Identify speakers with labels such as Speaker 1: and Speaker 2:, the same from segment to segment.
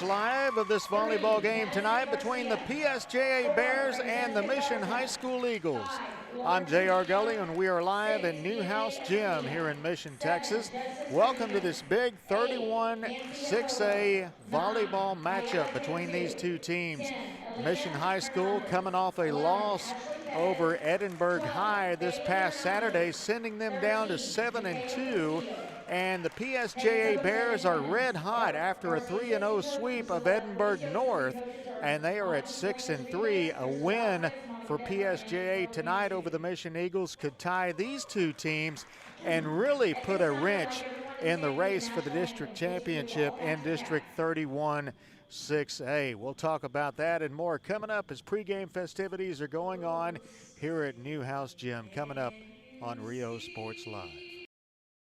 Speaker 1: Live of this volleyball game tonight between the PSJA Bears and the Mission High School Eagles. I'm J.R. Gully, and we are live in Newhouse Gym here in Mission, Texas. Welcome to this big 31-6A volleyball matchup between these two teams. Mission High School coming off a loss over Edinburgh High this past Saturday, sending them down to 7-2. And the PSJA Bears are red hot after a 3-0 sweep of Edinburgh North, and they are at 6-3. A win for PSJA tonight over the Mission Eagles could tie these two teams and really put a wrench in the race for the district championship in District 31-6A. We'll talk about that and more coming up as pregame festivities are going on here at Newhouse Gym, coming up on Rio Sports Live.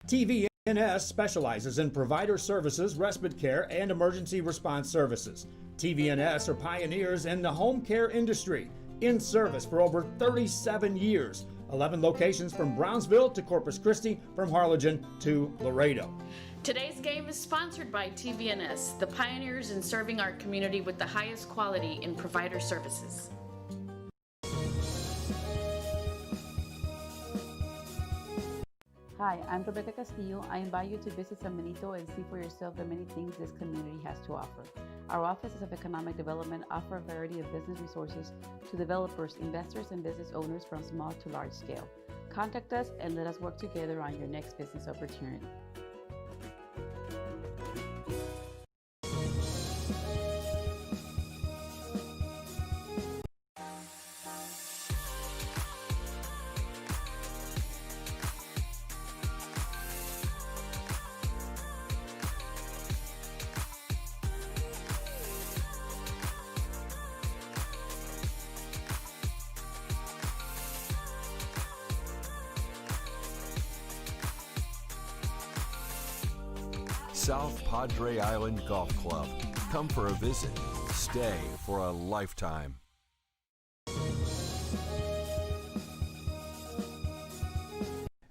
Speaker 2: TVNS specializes in provider services, respite care, and emergency response services. TVNS are pioneers in the home care industry, in service for over 37 years. 11 locations from Brownsville to Corpus Christi, from Harlingen to Laredo.
Speaker 3: Today's game is sponsored by TVNS, the pioneers in serving our community with the highest quality in provider services.
Speaker 4: Hi, I'm Rebecca Castillo. I invite you to visit San Benito and see for yourself the many things this community has to offer. Our offices of economic development offer a variety of business resources to developers, investors, and business owners from small to large scale. Contact us and let us work together on your next business opportunity.
Speaker 5: South Padre Island Golf Club. Come for a visit. Stay for a lifetime.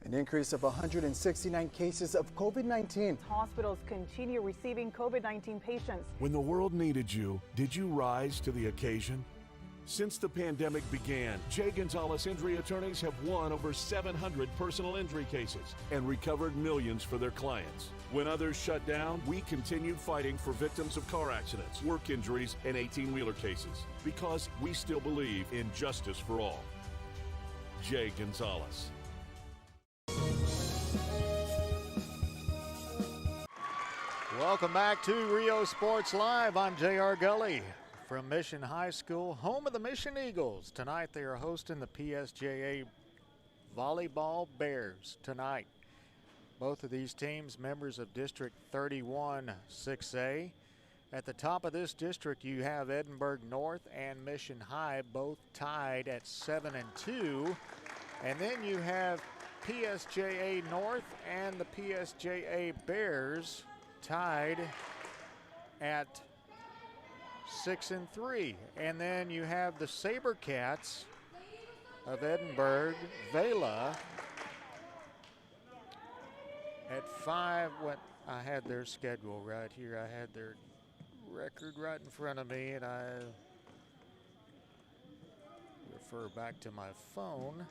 Speaker 6: An increase of 169 cases of COVID-19.
Speaker 7: Hospitals continue receiving COVID-19 patients.
Speaker 8: When the world needed you, did you rise to the occasion? Since the pandemic began, J. Gonzalez Injury Attorneys have won over 700 personal injury cases and recovered millions for their clients. When others shut down, we continued fighting for victims of car accidents, work injuries, and 18-wheeler cases because we still believe in justice for all. J. Gonzalez.
Speaker 1: Welcome back to Rio Sports Live. I'm J.R. Gully from Mission High School, home of the Mission Eagles. Tonight they are hosting the PSJA Volleyball Bears tonight. Both of these teams members of District 31-6A. At the top of this district you have Edinburgh North and Mission High both tied at 7-2. And then you have PSJA North and the PSJA Bears tied at 6-3. And then you have the Sabercats of Edinburgh Vela at 5. What I had their schedule right here. I had their record right in front of me, and I refer back to my phone.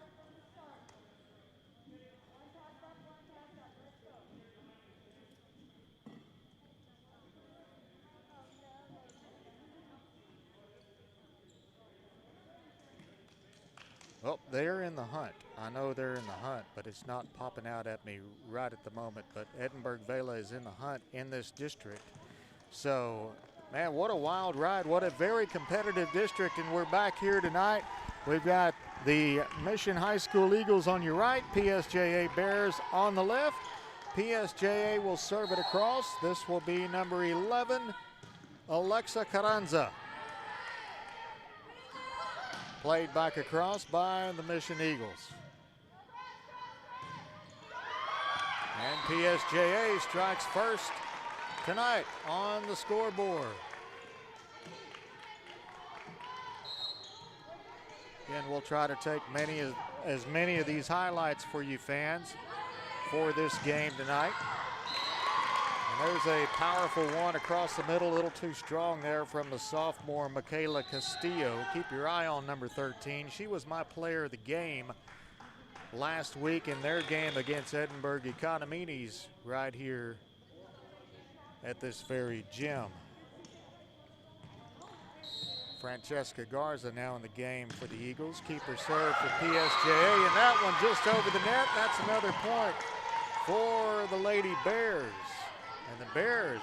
Speaker 1: Well, they're in the hunt. I know they're in the hunt, but it's not popping out at me right at the moment. But Edinburgh Vela is in the hunt in this district. So, man, what a wild ride. What a very competitive district. And we're back here tonight. We've got the Mission High School Eagles on your right, PSJA Bears on the left. PSJA will serve it across. This will be number 11, Alexa Carranza. Played back across by the Mission Eagles. And PSJA strikes first tonight on the scoreboard. Again, we'll try to take as many of these highlights for you fans for this game tonight. And There's a powerful one across the middle, a little too strong there from the sophomore Michaela Castillo. Keep your eye on number 13. She was my player of the game last week in their game against Edinburgh Economides right here at this very gym. Francesca Garza now in the game for the Eagles. Keeper serve for PSJA, and that one just over the net. That's another point for the Lady Bears. And the Bears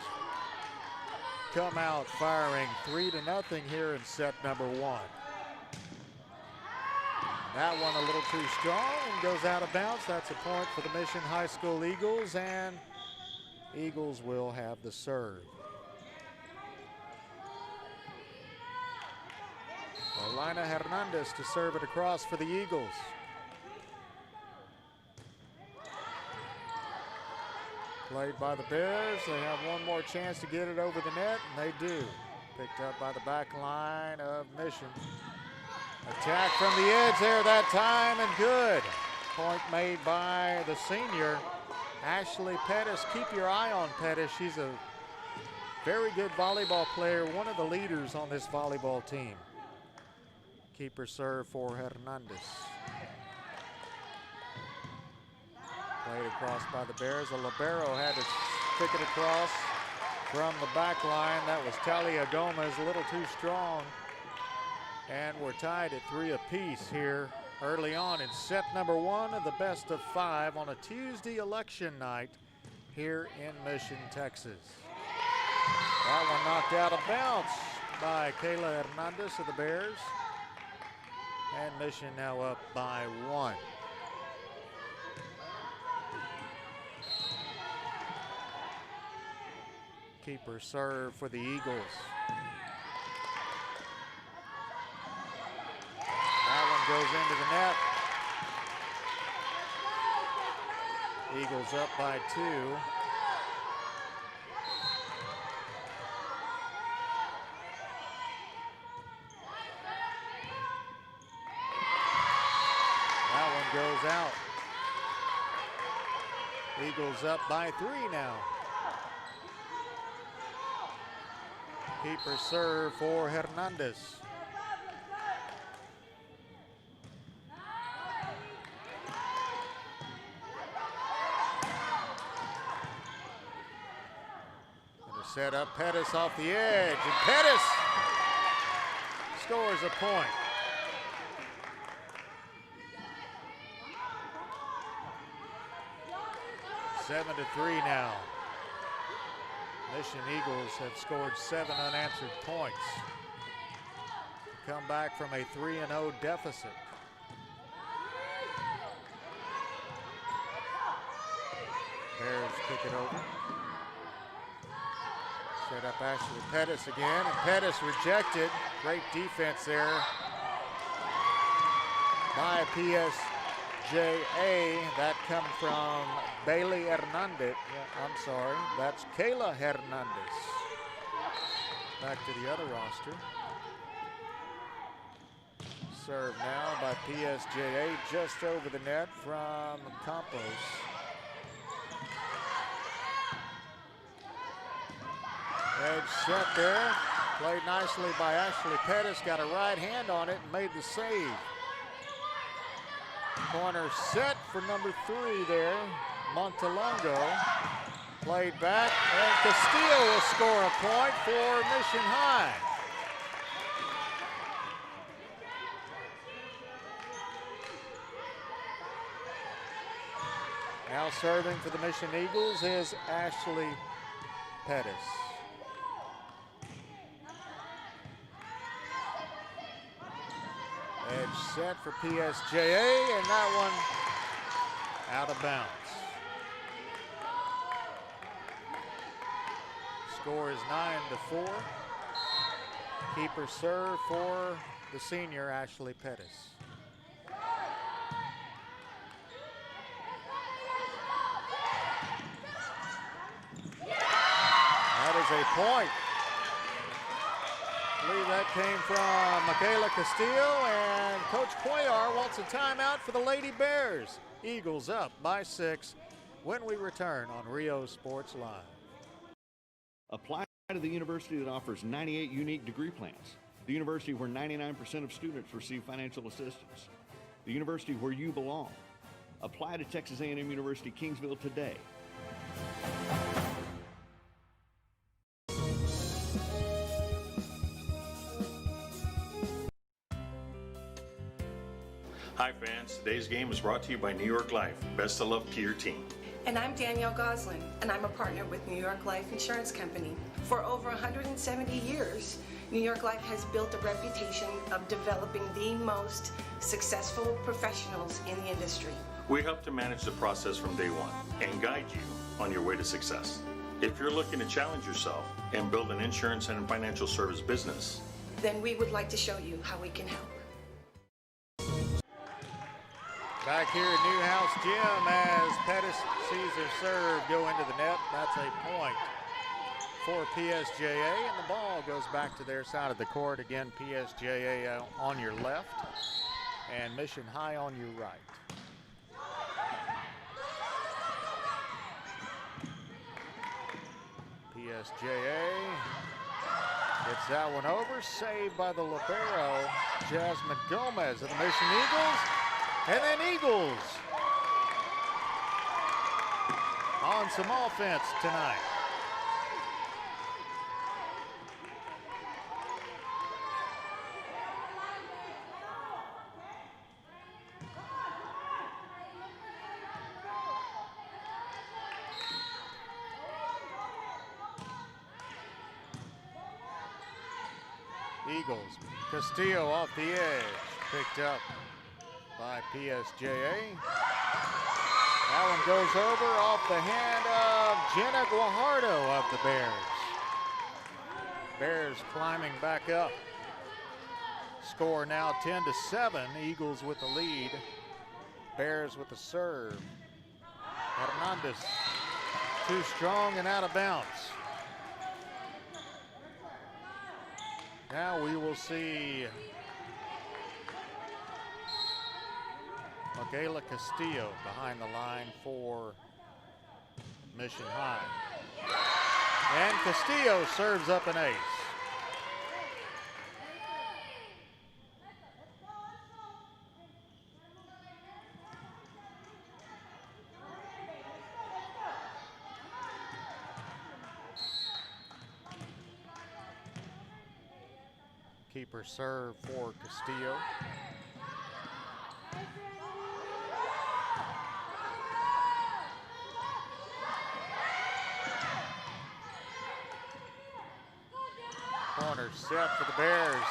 Speaker 1: come out firing 3-0 here in set number 1. That one a little too strong and goes out of bounds. That's a point for the Mission High School Eagles, and Eagles will have the serve. Elena Hernandez to serve it across for the Eagles. Played by the Bears. They have one more chance to get it over the net, and they do. Picked up by the back line of Mission. Attack from the edge there that time, and good. Point made by the senior, Ashley Pettis. Keep your eye on Pettis. She's a very good volleyball player, one of the leaders on this volleyball team. Keeper serve for Hernandez. Played across by the Bears. A libero had to kick it across from the back line. That was Talia Gomez, a little too strong. And we're tied at 3 apiece here early on in set number 1 of the best of 5 on a Tuesday election night here in Mission, Texas. That one knocked out of bounds by Kayla Hernandez of the Bears. And Mission now up by 1. Keeper serve for the Eagles. That one goes into the net. Eagles up by 2. That one goes out. Eagles up by 3 now. Keeper serve for Hernandez. Gonna set up Pettis off the edge, and Pettis scores a point. Seven to 3 now. Mission Eagles have scored 7 unanswered points. Come back from a 3-0 deficit. Bears kick it over. Set up Ashley Pettis again, and Pettis rejected. Great defense there by PSJA. That come from Bailey Hernandez. I'm sorry, that's Kayla Hernandez. Back to the other roster. Serve now by PSJA just over the net from Campos. Edge set there. Played nicely by Ashley Pettis. Got a right hand on it and made the save. Corner set for number 3 there. Montelongo. Played back, and Castillo will score a point for Mission High. Now serving for the Mission Eagles is Ashley Pettis. Edge set for PSJA, and that one out of bounds. Score is 9-4. Keeper serve for the senior Ashley Pettis. That is a point. I believe that came from Michaela Castillo, and Coach Cuellar wants a timeout for the Lady Bears. Eagles up by 6 when we return on Rio Sports Live.
Speaker 9: Apply to the university that offers 98 unique degree plans. The university where 99% of students receive financial assistance. The university where you belong. Apply to Texas A&M University Kingsville today.
Speaker 10: Hi fans, today's game is brought to you by New York Life. Best of luck to your team.
Speaker 11: And I'm Danielle Goslin, and I'm a partner with New York Life Insurance Company. For over 170 years, New York Life has built a reputation of developing the most successful professionals in the industry.
Speaker 10: We help to manage the process from day one and guide you on your way to success. If you're looking to challenge yourself and build an insurance and financial service business,
Speaker 11: then we would like to show you how we can help.
Speaker 1: Back here at Newhouse Gym as Pettis sees her serve go into the net. That's a point for PSJA, and the ball goes back to their side of the court. Again, PSJA on your left and Mission High on your right. PSJA gets that one over, saved by the libero, Jasmine Gomez of the Mission Eagles. And then Eagles on some offense tonight. Eagles, Castillo off the edge, picked up by PSJA. That one goes over off the hand of Jenna Guajardo of the Bears. Bears climbing back up. Score now 10-7. Eagles with the lead. Bears with the serve. Hernandez too strong and out of bounds. Now we will see Michaela Castillo behind the line for Mission High. And Castillo serves up an ace. Keeper serve for Castillo. Corner set for the Bears.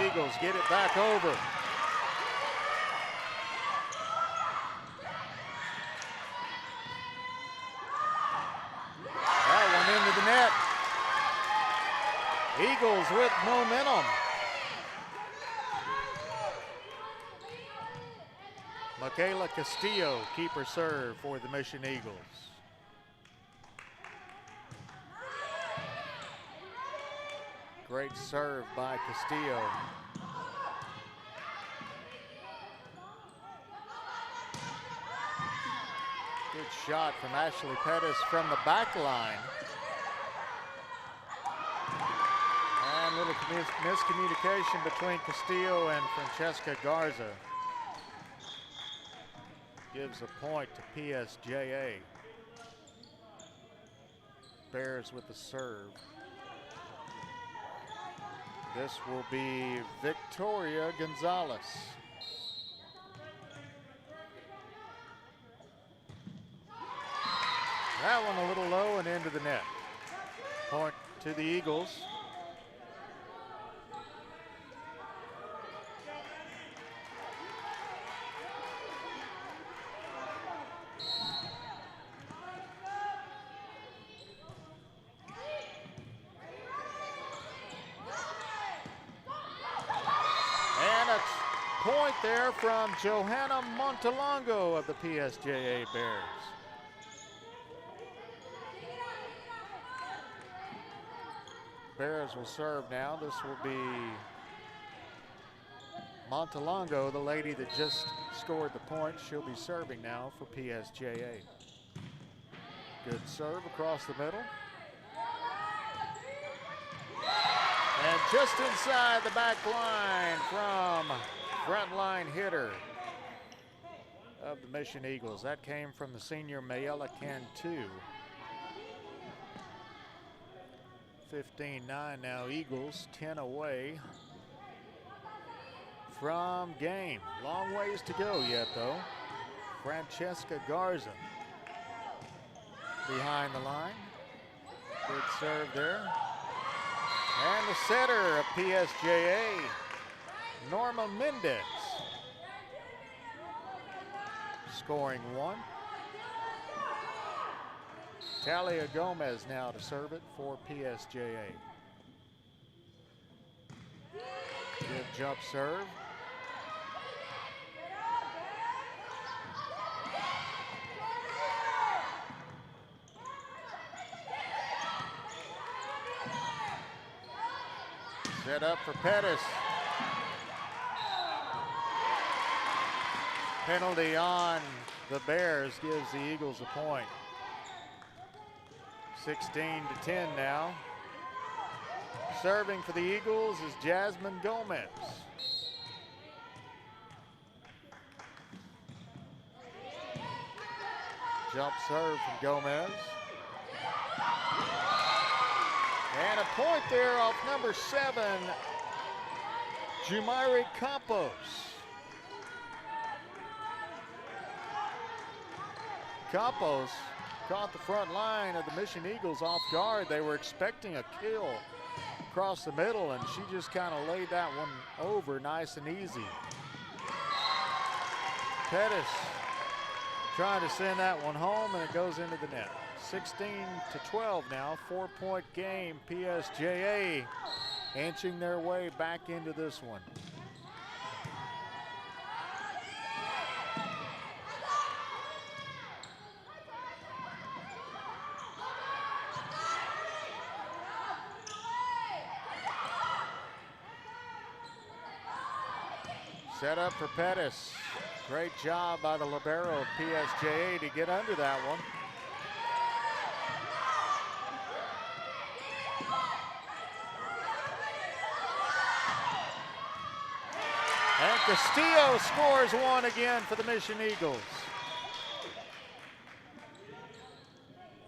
Speaker 1: Eagles get it back over. That one into the net. Eagles with momentum. Michaela Castillo, keeper serve for the Mission Eagles. Great serve by Castillo. Good shot from Ashley Pettis from the back line. And a little miscommunication between Castillo and Francesca Garza. Gives a point to PSJA. Bears with the serve. This will be Victoria Gonzalez. That one a little low and into the net. Point to the Eagles. Point there from Johanna Montalongo of the PSJA Bears. Bears will serve now. This will be Montalongo, the lady that just scored the point. She'll be serving now for PSJA. Good serve across the middle. And just inside the back line from frontline hitter of the Mission Eagles. That came from the senior Mayela Cantu. 15-9 now Eagles, 10 away from game. Long ways to go yet though. Francesca Garza behind the line. Good serve there. And the setter of PSJA, Norma Mendez, scoring one. Talia Gomez now to serve it for PSJA. Good jump serve. Set up for Pettis. Penalty on the Bears gives the Eagles a point. 16-10 now. Serving for the Eagles is Jasmine Gomez. Jump serve from Gomez. And a point there off number 7, Jumairi Campos. Campos caught the front line of the Mission Eagles off guard. They were expecting a kill across the middle, and she just kind of laid that one over nice and easy. Pettis trying to send that one home, and it goes into the net. 16-12 now, 4-point game. PSJA inching their way back into this one. Set up for Pettis. Great job by the libero of PSJA to get under that one. And Castillo scores one again for the Mission Eagles.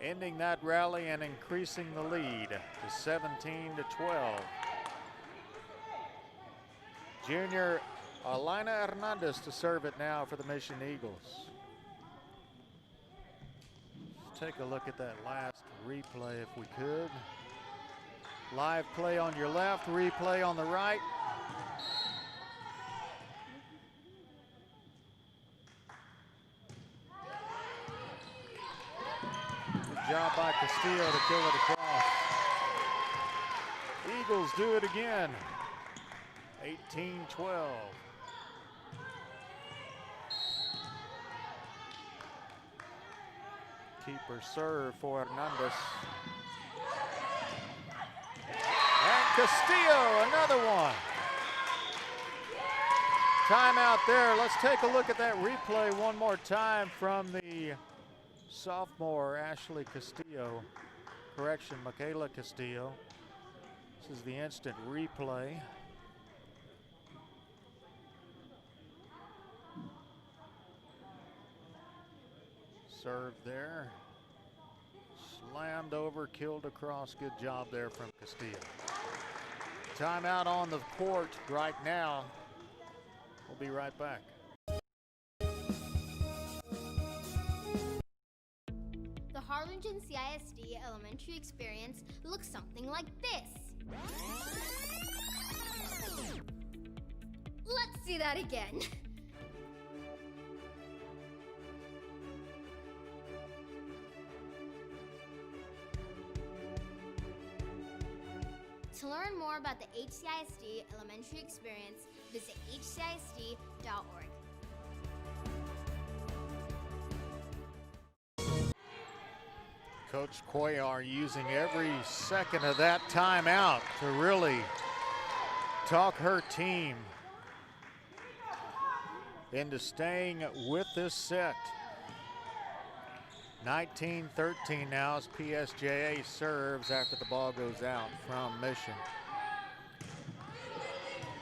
Speaker 1: Ending that rally and increasing the lead to 17-12. Junior Alina Hernandez to serve it now for the Mission Eagles. Let's take a look at that last replay if we could. Live play on your left, replay on the right. Good job by Castillo to kill it across. Eagles do it again. 18-12. Keeper serve for Hernandez. And Castillo, another one. Timeout there. Let's take a look at that replay one more time from the sophomore Ashley Castillo. Correction, Michaela Castillo. This is the instant replay. Serve there. Slammed over, killed across. Good job there from Castillo. Timeout on the court right now. We'll be right back.
Speaker 12: The Harlingen CISD elementary experience looks something like this. Let's see that again. To learn more about the HCISD elementary experience, visit hcisd.org.
Speaker 1: Coach Cuellar using every second of that timeout to really talk her team into staying with this set. 19-13 now as PSJA serves after the ball goes out from Mission.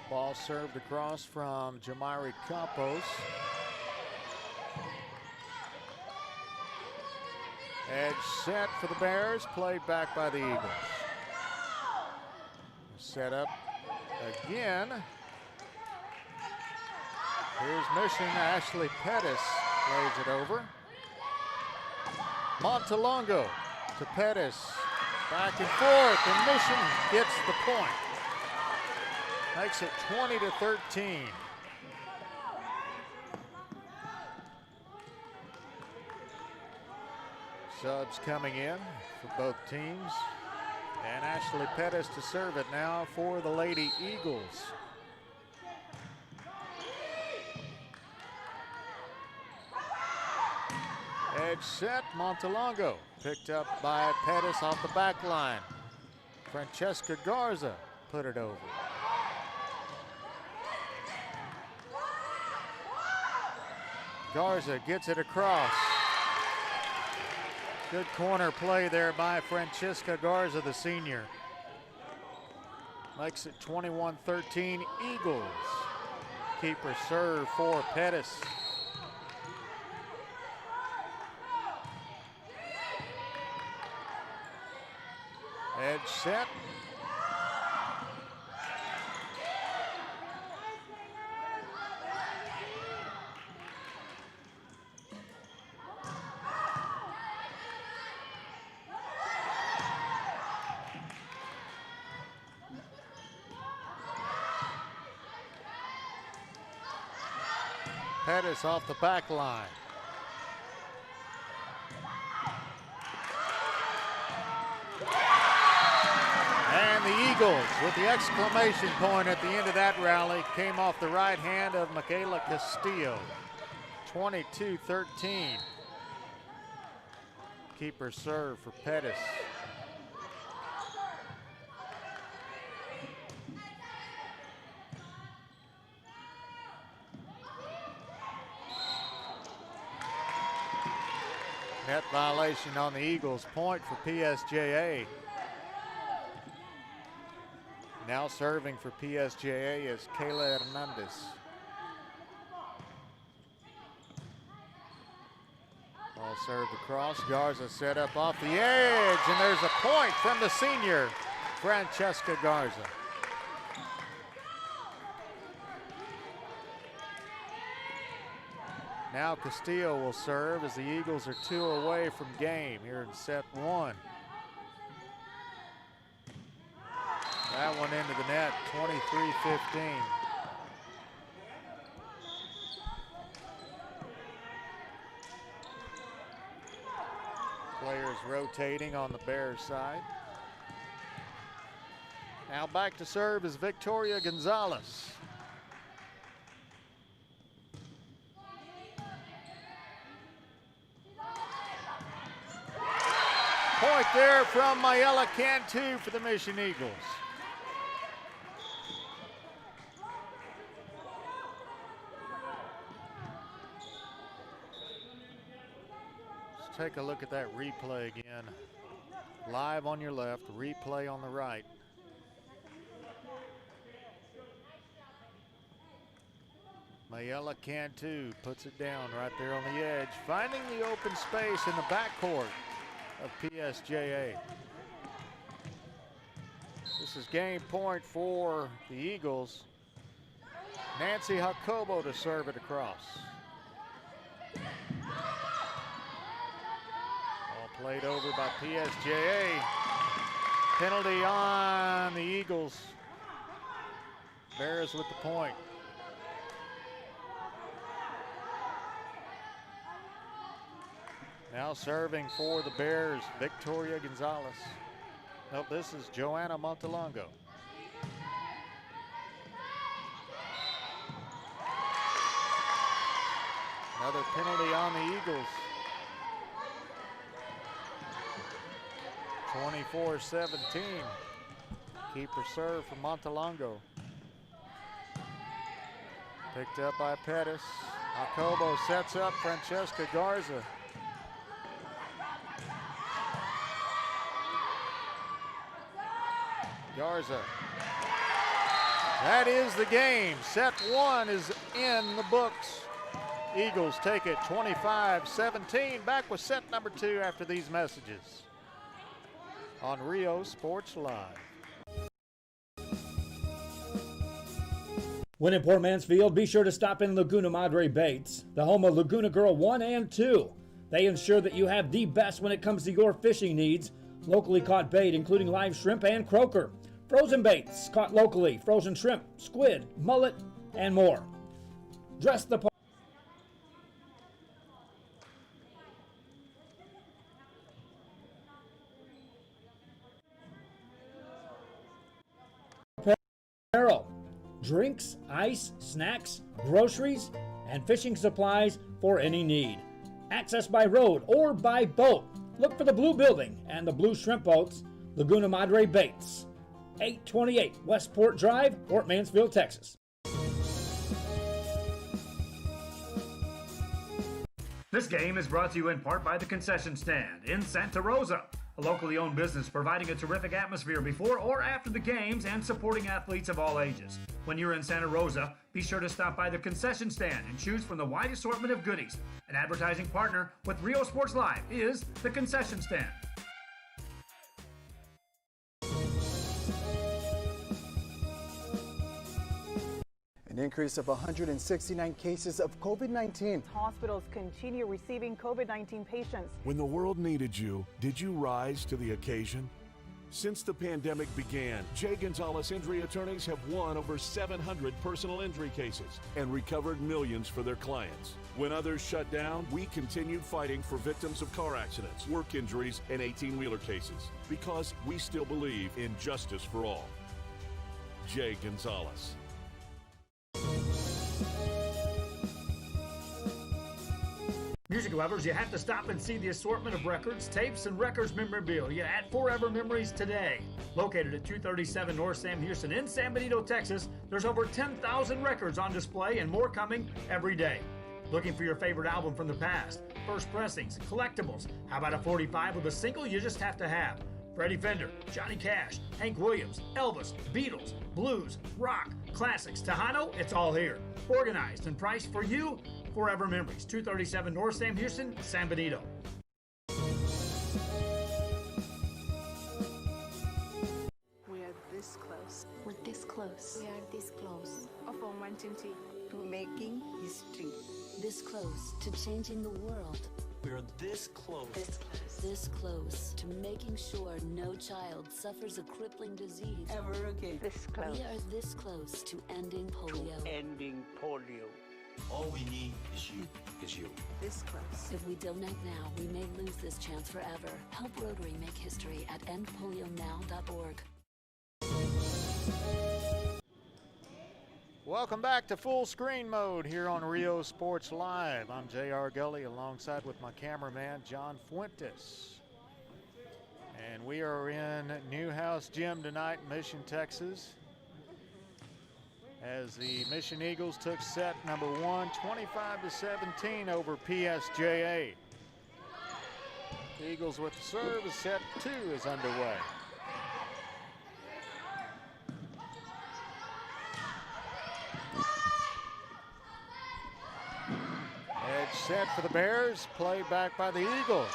Speaker 1: Ball served across from Jamari Campos. Edge set for the Bears, played back by the Eagles. Set up again. Here's Mission. Ashley Pettis lays it over. Montalongo to Pettis. Back and forth, and Mission gets the point. Makes it 20-13. Subs coming in for both teams. And Ashley Pettis to serve it now for the Lady Eagles. Edge set, Montalongo picked up by Pettis off the back line. Francesca Garza put it over. Garza gets it across. Good corner play there by Francesca Garza, the senior. Makes it 21-13 Eagles. Keeper serve for Pettis. Edge set. Pettis off the back line. And the Eagles, with the exclamation point at the end of that rally, came off the right hand of Michaela Castillo. 22-13. Keeper serve for Pettis. Net violation on the Eagles, point for PSJA. Now serving for PSJA is Kayla Hernandez. Ball served across, Garza set up off the edge, and there's a point from the senior, Francesca Garza. Now Castillo will serve as the Eagles are 2 away from game here in set 1. That one into the net, 23-15. Players rotating on the Bears side. Now back to serve is Victoria Gonzalez. Point there from Mayela Cantu for the Mission Eagles. Let's take a look at that replay again. Live on your left, replay on the right. Mayela Cantu puts it down right there on the edge, finding the open space in the backcourt of PSJA. This is game point for the Eagles. Nancy Jacobo to serve it across. Ball played over by PSJA. Penalty on the Eagles. Bears with the point. Now serving for the Bears, Victoria Gonzalez. Nope, this is Joanna Montalongo. Another penalty on the Eagles. 24-17. Keeper serve for Montalongo. Picked up by Pettis. Jacobo sets up Francesca Garza. Garza. That is the game. Set one is in the books. Eagles take it 25-17. Back with set number two after these messages on Rio Sports Live.
Speaker 2: When in Port Mansfield, be sure to stop in Laguna Madre Baits, the home of Laguna Girl 1 and 2. They ensure that you have the best when it comes to your fishing needs. Locally caught bait, including live shrimp and croaker. Frozen baits caught locally, frozen shrimp, squid, mullet, and more. Dress the part. Apparel, drinks, ice, snacks, groceries, and fishing supplies for any need. Access by road or by boat. Look for the blue building and the blue shrimp boats, Laguna Madre Baits. 828 Westport Drive, Port Mansfield, Texas. This game is brought to you in part by the Concession Stand in Santa Rosa, a locally owned business providing a terrific atmosphere before or after the games and supporting athletes of all ages. When you're in Santa Rosa, be sure to stop by the Concession Stand and choose from the wide assortment of goodies. An advertising partner with Rio Sports Live is the Concession Stand.
Speaker 6: An increase of 169 cases of COVID-19.
Speaker 7: Hospitals continue receiving COVID-19 patients.
Speaker 8: When the world needed you, did you rise to the occasion? Since the pandemic began, J. Gonzalez Injury Attorneys have won over 700 personal injury cases and recovered millions for their clients. When others shut down, we continued fighting for victims of car accidents, work injuries, and 18-wheeler cases because we still believe in justice for all. J. Gonzalez.
Speaker 2: Music lovers, you have to stop and see the assortment of records, tapes, and records memorabilia at Forever Memories today. Located at 237 North Sam Houston in San Benito, Texas, there's over 10,000 records on display and more coming every day. Looking for your favorite album from the past, first pressings, collectibles. How about a 45 with a single you just have to have? Freddie Fender, Johnny Cash, Hank Williams, Elvis, Beatles, blues, rock, classics, Tejano, it's all here. Organized and priced for you. Forever Memories, 237 North Sam Houston, San Benito.
Speaker 13: We are this close.
Speaker 14: We're this close.
Speaker 13: We are this close. Of wanting to making history.
Speaker 14: This close to changing the world.
Speaker 15: We are this close.
Speaker 14: This close. This close to making sure no child suffers a crippling disease
Speaker 13: ever again. This close.
Speaker 14: We are this close to ending polio.
Speaker 15: Ending polio. All we need is you.
Speaker 13: This close.
Speaker 14: If we don't act now, we may lose this chance forever. Help Rotary make history at endpolionow.org.
Speaker 1: Welcome back to Full Screen Mode here on Rio Sports Live. I'm J.R. Gully alongside with my cameraman John Fuentes. And we are in Newhouse Gym tonight in Mission, Texas, as the Mission Eagles took set number one, 25-17 over PSJA. The Eagles with the serve as set two is underway. Edge set for the Bears, played back by the Eagles.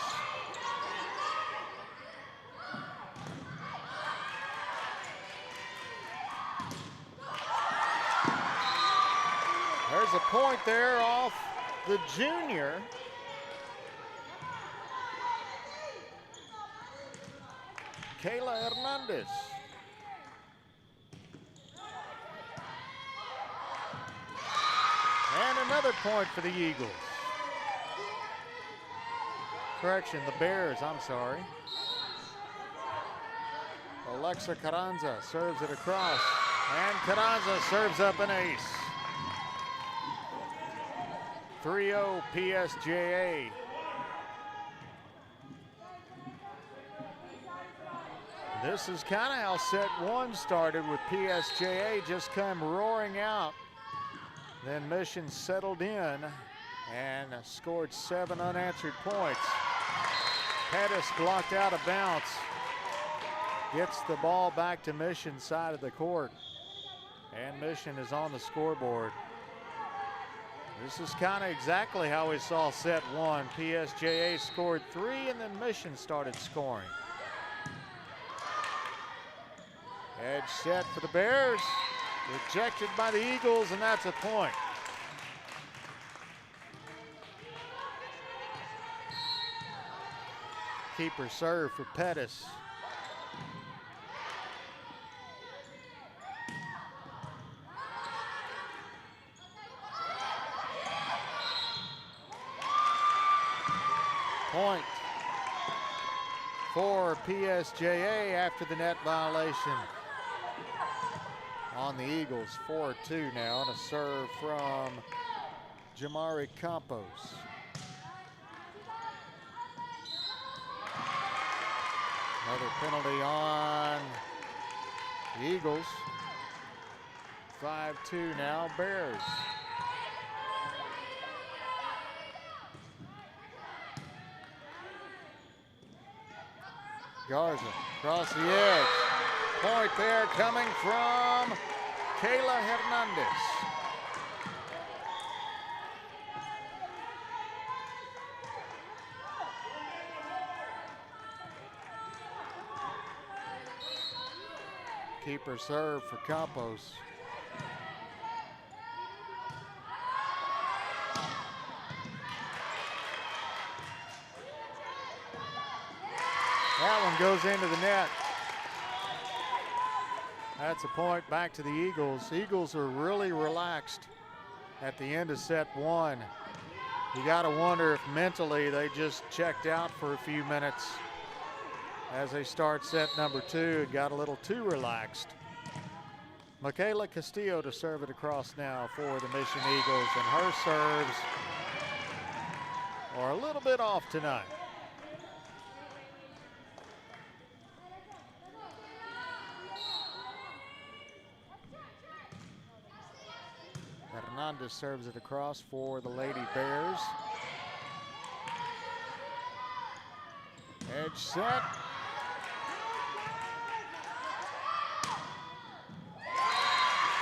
Speaker 1: There's a point there off the junior. Kayla Hernandez. And another point for the Eagles. Correction, the Bears, I'm sorry. Alexa Carranza serves it across, and Carranza serves up an ace. 3-0 PSJA. This is kind of how set one started, with PSJA just come roaring out. Then Mission settled in and scored 7 unanswered points. Pettis blocked out of bounds. gets the ball back to Mission side of the court. And Mission is on the scoreboard. This is kind of exactly how we saw set one. PSJA scored 3 and then Mission started scoring. Edge set for the Bears. Rejected by the Eagles, and that's a point. Keeper serve for Pettis. Point for PSJA after the net violation on the Eagles. 4-2 now, and a serve from Jamari Campos. Another penalty on the Eagles. 5-2 now, Bears. Garza across the edge. Point there coming from Kayla Hernandez. Keeper serve for Campos. That one goes into the net. That's a point back to the Eagles. Eagles are really relaxed at the end of set one. You got to wonder if mentally they just checked out for a few minutes as they start set number 2 and got a little too relaxed. Michaela Castillo to serve it across now for the Mission Eagles, and her serves are a little bit off tonight. Hernandez serves it across for the Lady Bears. Edge set.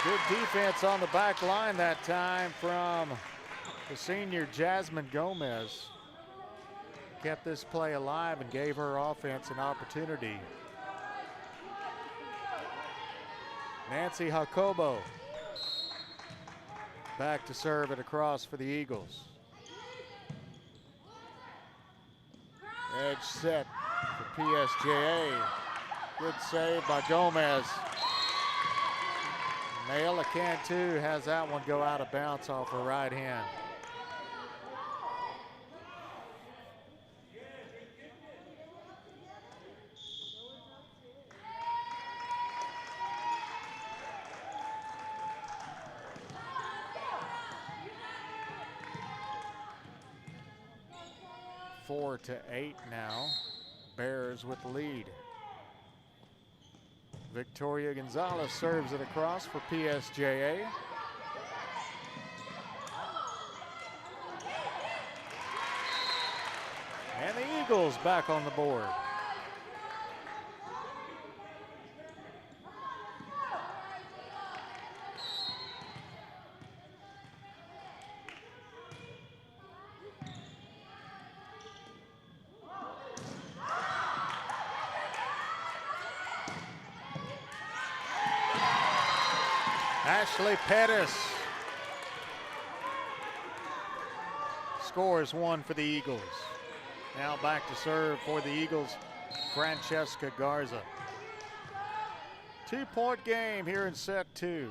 Speaker 1: Good defense on the back line that time from the senior Jasmine Gomez. Kept this play alive and gave her offense an opportunity. Nancy Jacobo back to serve it across for the Eagles. Edge set for PSJA. Good save by Gomez. Mayela Cantu has that one go out of bounds off her right hand. Four to 8 now. Bears with the lead. Victoria Gonzalez serves it across for PSJA. And the Eagles back on the board. Ashley Pettis scores one for the Eagles. Now back to serve for the Eagles, Francesca Garza. 2-point game here in set 2.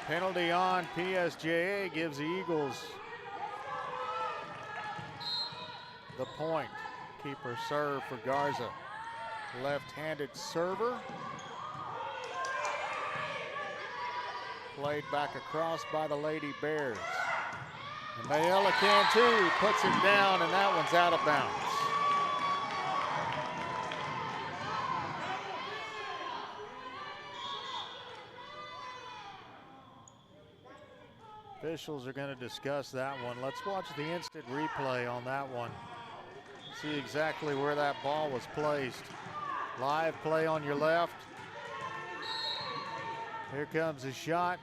Speaker 1: Penalty on PSJA gives the Eagles the point. Keeper serve for Garza. Left-handed server. Played back across by the Lady Bears. And Mayela Cantu puts it down, and that one's out of bounds. Officials are going to discuss that one. Let's watch the instant replay on that one. See exactly where that ball was placed. Live play on your left. Here comes a shot.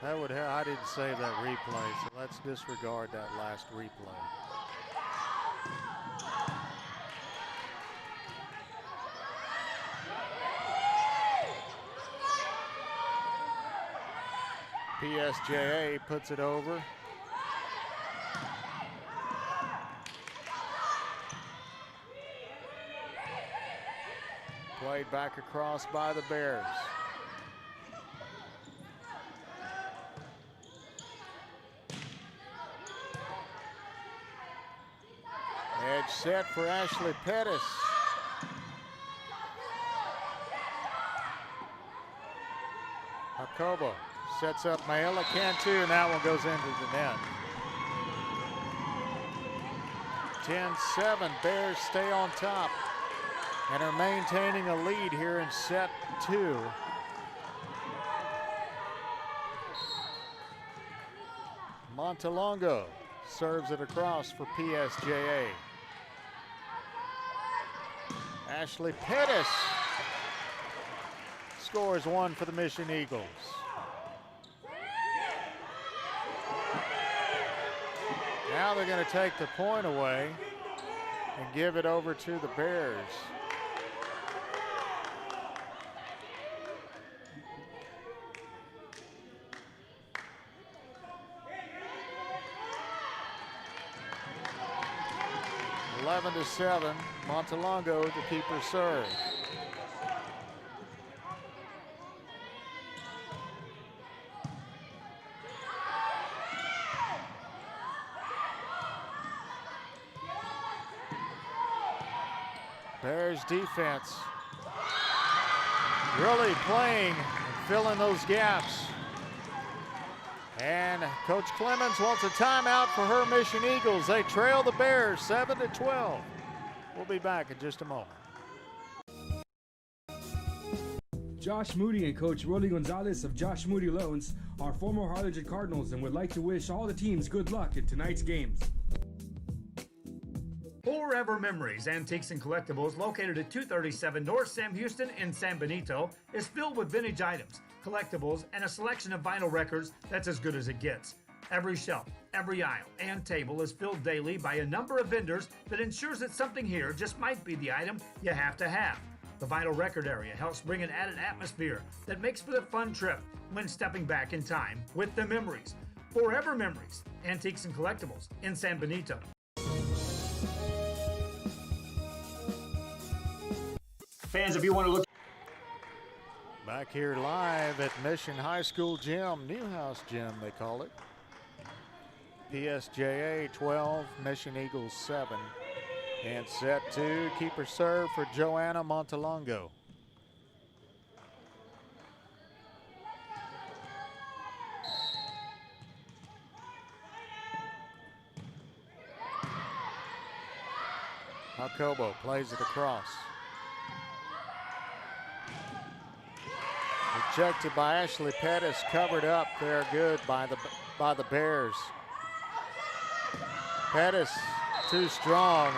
Speaker 1: I didn't save that replay, so let's disregard that last replay. PSJA puts it over. Played back across by the Bears. Edge set for Ashley Pettis. Jacobo sets up Mayela Cantu, and that one goes into the net. 10-7, Bears stay on top and are maintaining a lead here in set 2. Montelongo serves it across for PSJA. Ashley Pettis scores one for the Mission Eagles. Now they're going to take the point away and give it over to the Bears. To 7, Montelongo the keeper serve. Bears defense really playing and filling those gaps. And Coach Clemens wants a timeout for her Mission Eagles. They trail the Bears 7-12. We'll be back in just a moment.
Speaker 16: Josh Moody and Coach Rolly Gonzalez of Josh Moody Loans are former Harlingen Cardinals and would like to wish all the teams good luck in tonight's games.
Speaker 2: Forever Memories, Antiques and Collectibles, located at 237 North Sam Houston in San Benito, is filled with vintage items, collectibles, and a selection of vinyl records that's as good as it gets. Every shelf, every aisle, and table is filled daily by a number of vendors that ensures that something here just might be the item you have to have. The vinyl record area helps bring an added atmosphere that makes for the fun trip when stepping back in time with the memories. Forever Memories, Antiques and Collectibles in San Benito.
Speaker 17: Fans, if you want to look.
Speaker 1: Back here live at Mission High School Gym, Newhouse Gym they call it. PSJA 12, Mission Eagles 7. And set 2, keeper serve for Joanna Montelongo. Jacobo plays it across. Rejected by Ashley Pettis, covered up there good by the Bears. Pettis too strong.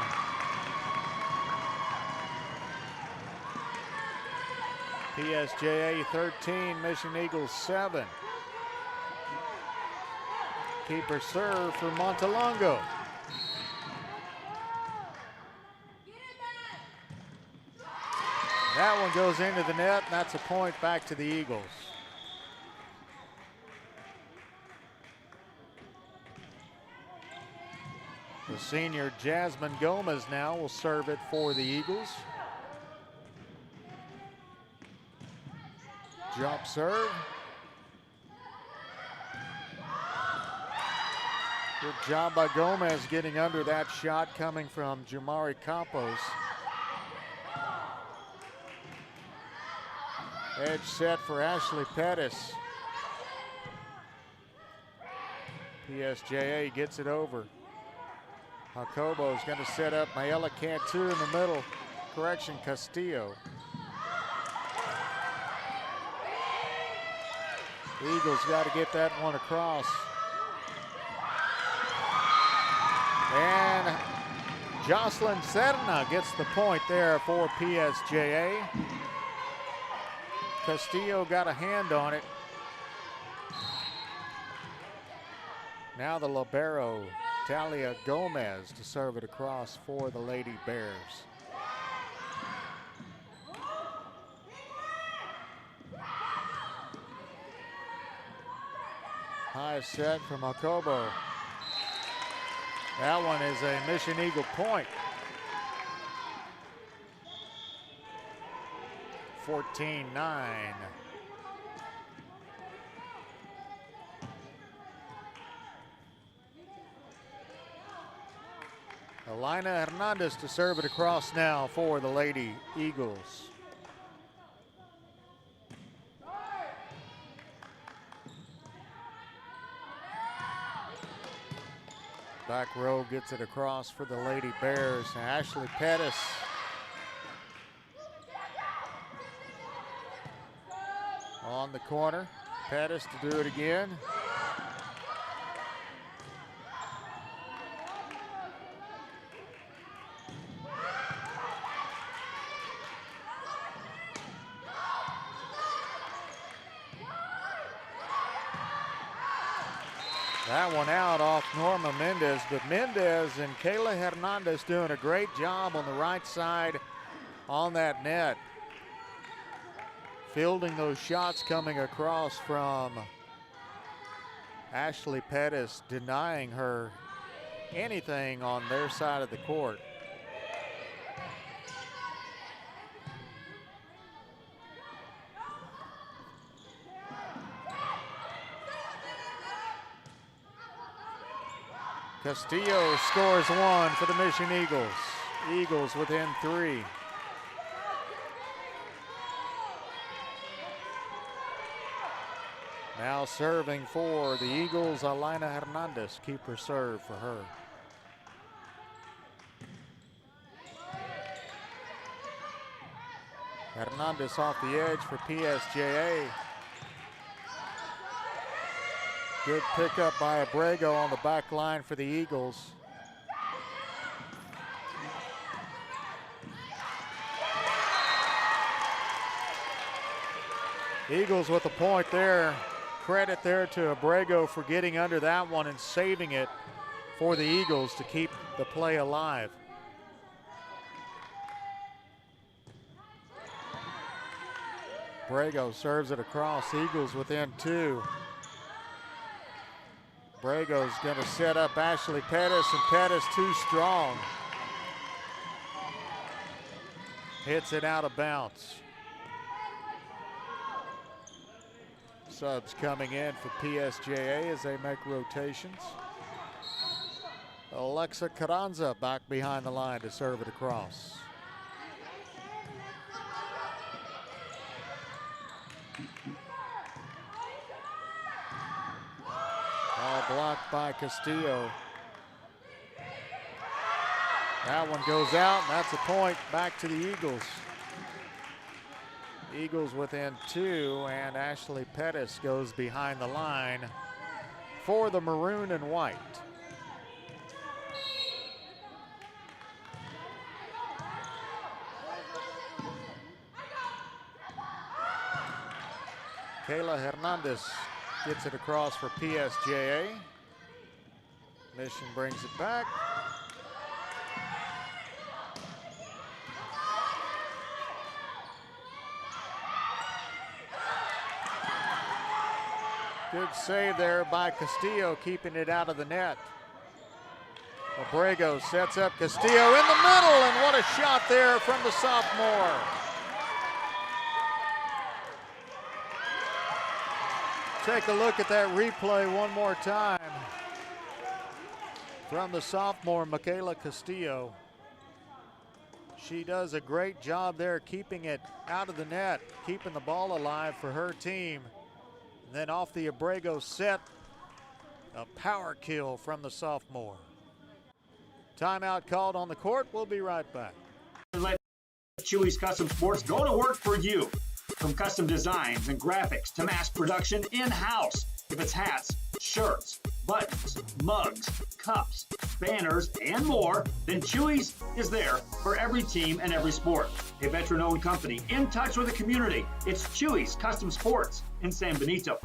Speaker 1: PSJA 13, Mission Eagles 7. Keeper serve for Montelongo. That one goes into the net, and that's a point back to the Eagles. The senior Jasmine Gomez now will serve it for the Eagles. Drop serve. Good job by Gomez getting under that shot coming from Jamari Campos. Edge set for Ashley Pettis. PSJA gets it over. Jacobo is going to set up Mayela Cantu in the middle. Correction, Castillo. The Eagles got to get that one across. And Jocelyn Serna gets the point there for PSJA. Castillo got a hand on it. Now the libero, Talia Gomez, to serve it across for the Lady Bears. High set from Jacobo. That one is a Mission Eagle point. 14-9. Elena Hernandez to serve it across now for the Lady Eagles. Back row gets it across for the Lady Bears. Ashley Pettis. On the corner. Pettis to do it again. That one out off Norma Mendez, but Mendez and Kayla Hernandez doing a great job on the right side on that net. Fielding those shots coming across from Ashley Pettis, denying her anything on their side of the court. Castillo scores one for the Mission Eagles. Eagles within 3. Now serving for the Eagles, Elena Hernandez. Keeper serve for her. Hernandez off the edge for PSJA. Good pickup by Abrego on the back line for the Eagles. Eagles with a point there. Credit there to Abrego for getting under that one and saving it for the Eagles to keep the play alive. Abrego serves it across. Eagles within 2. Brego's going to set up Ashley Pettis, and Pettis too strong. Hits it out of bounds. Subs coming in for PSJA as they make rotations. Alexa Carranza back behind the line to serve it across. Blocked by Castillo. That one goes out, and that's a point back to the Eagles. Eagles within 2, and Ashley Pettis goes behind the line for the maroon and white. Kayla Hernandez gets it across for PSJA. Mission brings it back. Good save there by Castillo, keeping it out of the net. Abrego sets up Castillo in the middle, and what a shot there from the sophomore. Take a look at that replay one more time from the sophomore, Michaela Castillo. She does a great job there keeping it out of the net, keeping the ball alive for her team. And then off the Abrego set, a power kill from the sophomore. Timeout called on the court. We'll be right back.
Speaker 17: Let Chewy's Custom Sports go to work for you. From custom designs and graphics to mass production in-house. If it's hats, shirts, buttons, mugs, cups, banners, and more, then Chewy's is there for every team and every sport. A veteran-owned company in touch with the community. It's Chewy's Custom Sports in San Benito.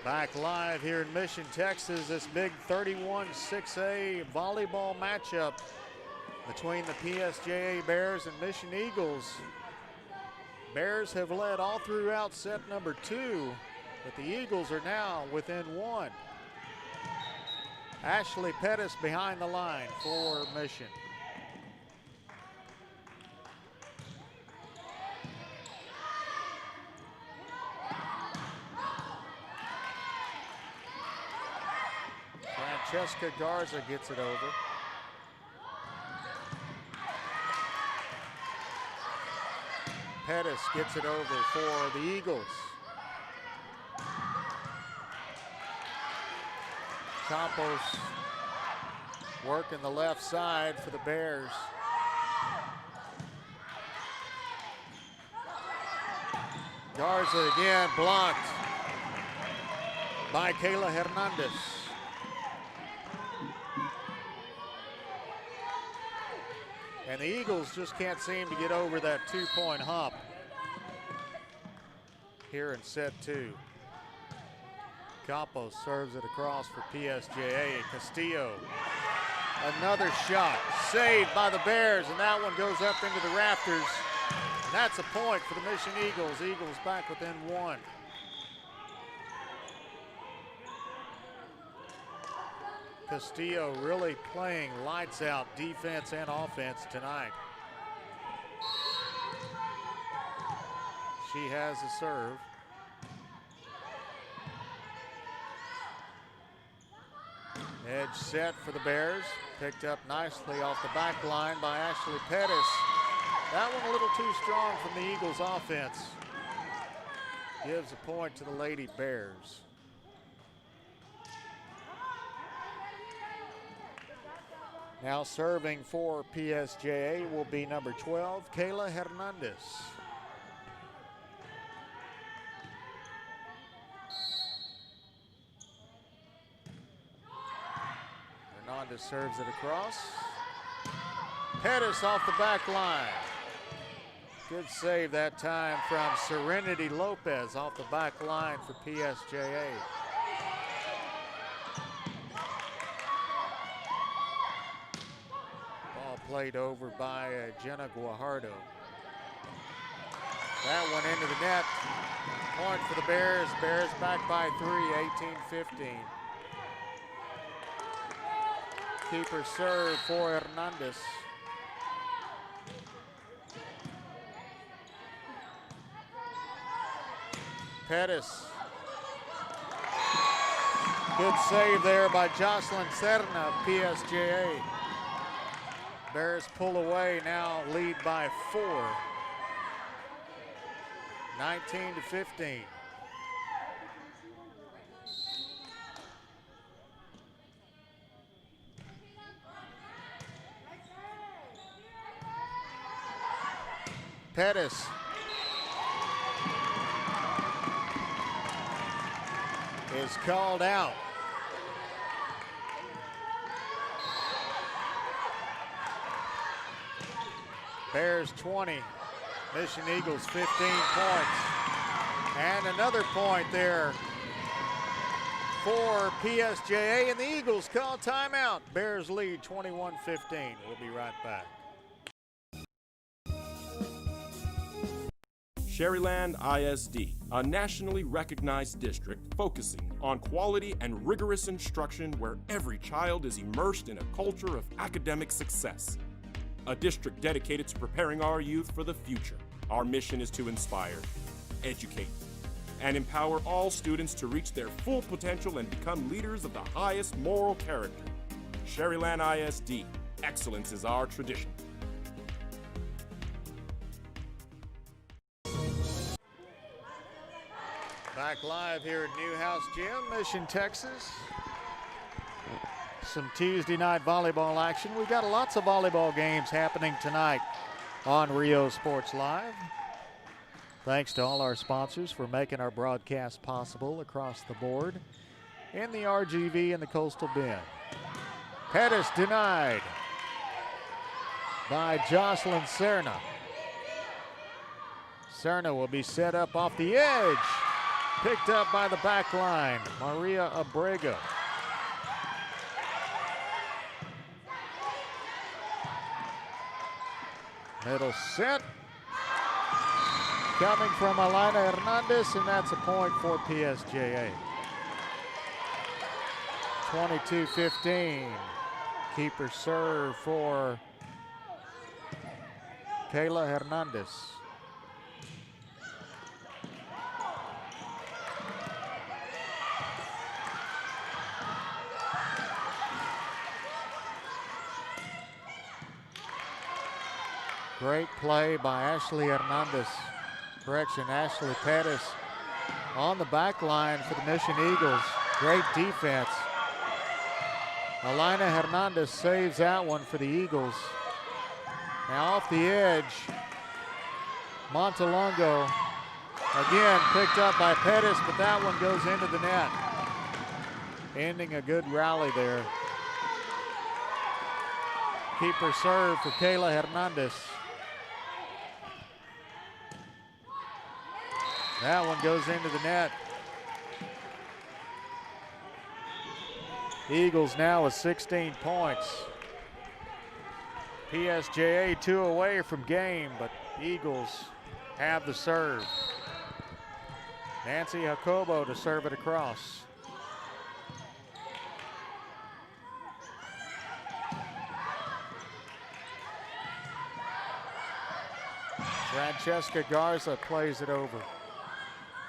Speaker 1: Back live here in Mission, Texas, this big 31-6A volleyball matchup between the PSJA Bears and Mission Eagles. Bears have led all throughout set number 2, but the Eagles are now within 1. Ashley Pettis behind the line for Mission. Francesca Garza gets it over. Pettis gets it over for the Eagles. Campos working the left side for the Bears. Garza again blocked by Kayla Hernandez. And the Eagles just can't seem to get over that 2-point hump here in set 2. Campos serves it across for PSJA. Castillo, another shot, saved by the Bears, and that one goes up into the rafters. And that's a point for the Mission Eagles. Eagles back within 1. Castillo really playing lights out defense and offense tonight. She has a serve. Edge set for the Bears. Picked up nicely off the back line by Ashley Pettis. That one a little too strong from the Eagles offense. Gives a point to the Lady Bears. Now serving for PSJA will be number 12, Kayla Hernandez. Hernandez serves it across. Pettis off the back line. Good save that time from Serenity Lopez off the back line for PSJA. Played over by Jenna Guajardo. That one into the net. Point for the Bears. Bears back by 3, 18-15. Keeper serve for Hernandez. Pettis. Good save there by Jocelyn Serna, PSJA. Bears pull away, now lead by 4. 19-15. Pettis. Is called out. Bears 20, Mission Eagles 15 points. And another point there for PSJA, and the Eagles call timeout. Bears lead 21-15. We'll be right back.
Speaker 18: Sherryland ISD, a nationally recognized district focusing on quality and rigorous instruction where every child is immersed in a culture of academic success. A district dedicated to preparing our youth for the future. Our mission is to inspire, educate, and empower all students to reach their full potential and become leaders of the highest moral character. Sherryland ISD, excellence is our tradition. Back live here at Newhouse Gym, Mission, Texas.
Speaker 1: some Tuesday night volleyball action. We've got lots of volleyball games happening tonight on Rio Sports Live. Thanks to all our sponsors for making our broadcast possible across the board in the RGV and the Coastal Bend. Pettis denied by Jocelyn Serna. Serna will be set up off the edge. Picked up by the back line, Maria Abrego. Middle set. Coming from Alina Hernandez, and that's a point for PSJA. 22-15. Keeper serve for Kayla Hernandez. Great play by Ashley Hernandez. Correction, Ashley Pettis on the back line for the Mission Eagles. Great defense. Alina Hernandez saves that one for the Eagles. Now off the edge, Montalongo again picked up by Pettis, but that one goes into the net. Ending a good rally there. Keeper serve for Kayla Hernandez. That one goes into the net. Eagles now with 16 points. PSJA 2 away from game, but Eagles have the serve. Nancy Jacobo to serve it across. Francesca Garza plays it over.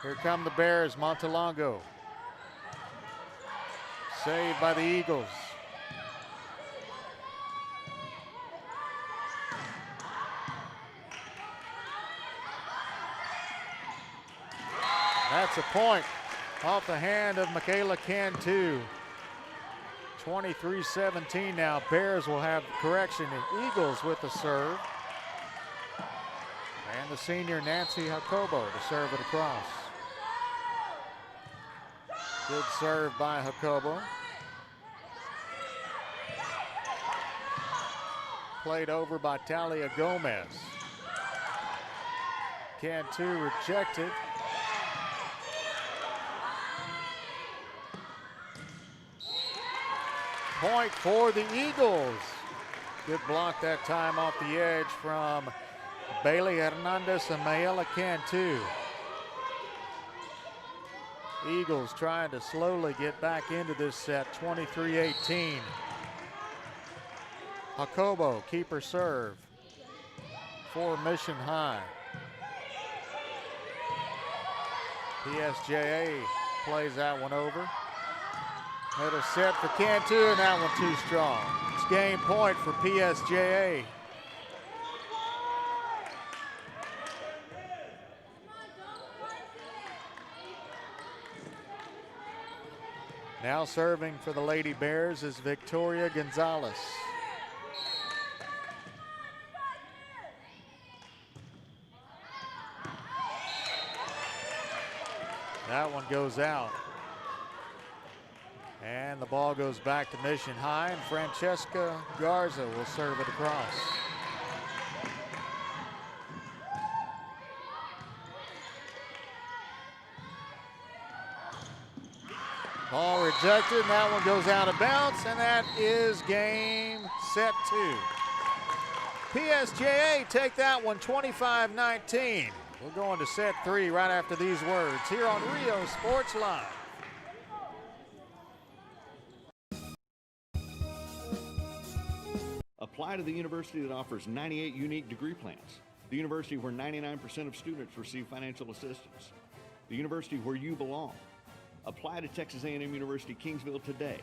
Speaker 1: Here come the Bears, Montalongo. Saved by the Eagles. That's a point off the hand of Michaela Cantu. 23-17 now. Bears will have correction. The Eagles with the serve. And the senior Nancy Jacobo to serve it across. Good serve by Jacobo. Played over by Talia Gomez. Cantu rejected. Point for the Eagles. Good block that time off the edge from Bailey Hernandez and Mayela Cantu. Eagles trying to slowly get back into this set, 23-18. Jacobo, keeper serve for Mission High. PSJA plays that one over. Middle set for Cantu, and that one too strong. It's game point for PSJA. Now serving for the Lady Bears is Victoria Gonzalez. That one goes out. And the ball goes back to Mission High, and Francesca Garza will serve it across. Ball rejected, and that one goes out of bounds, and that is game set 2. PSJA take that one 25-19. We're going to set 3 right after these words here on Rio Sports Live.
Speaker 9: Apply to the university that offers 98 unique degree plans. The university where 99% of students receive financial assistance. The university where you belong. Apply to Texas A&M University Kingsville today.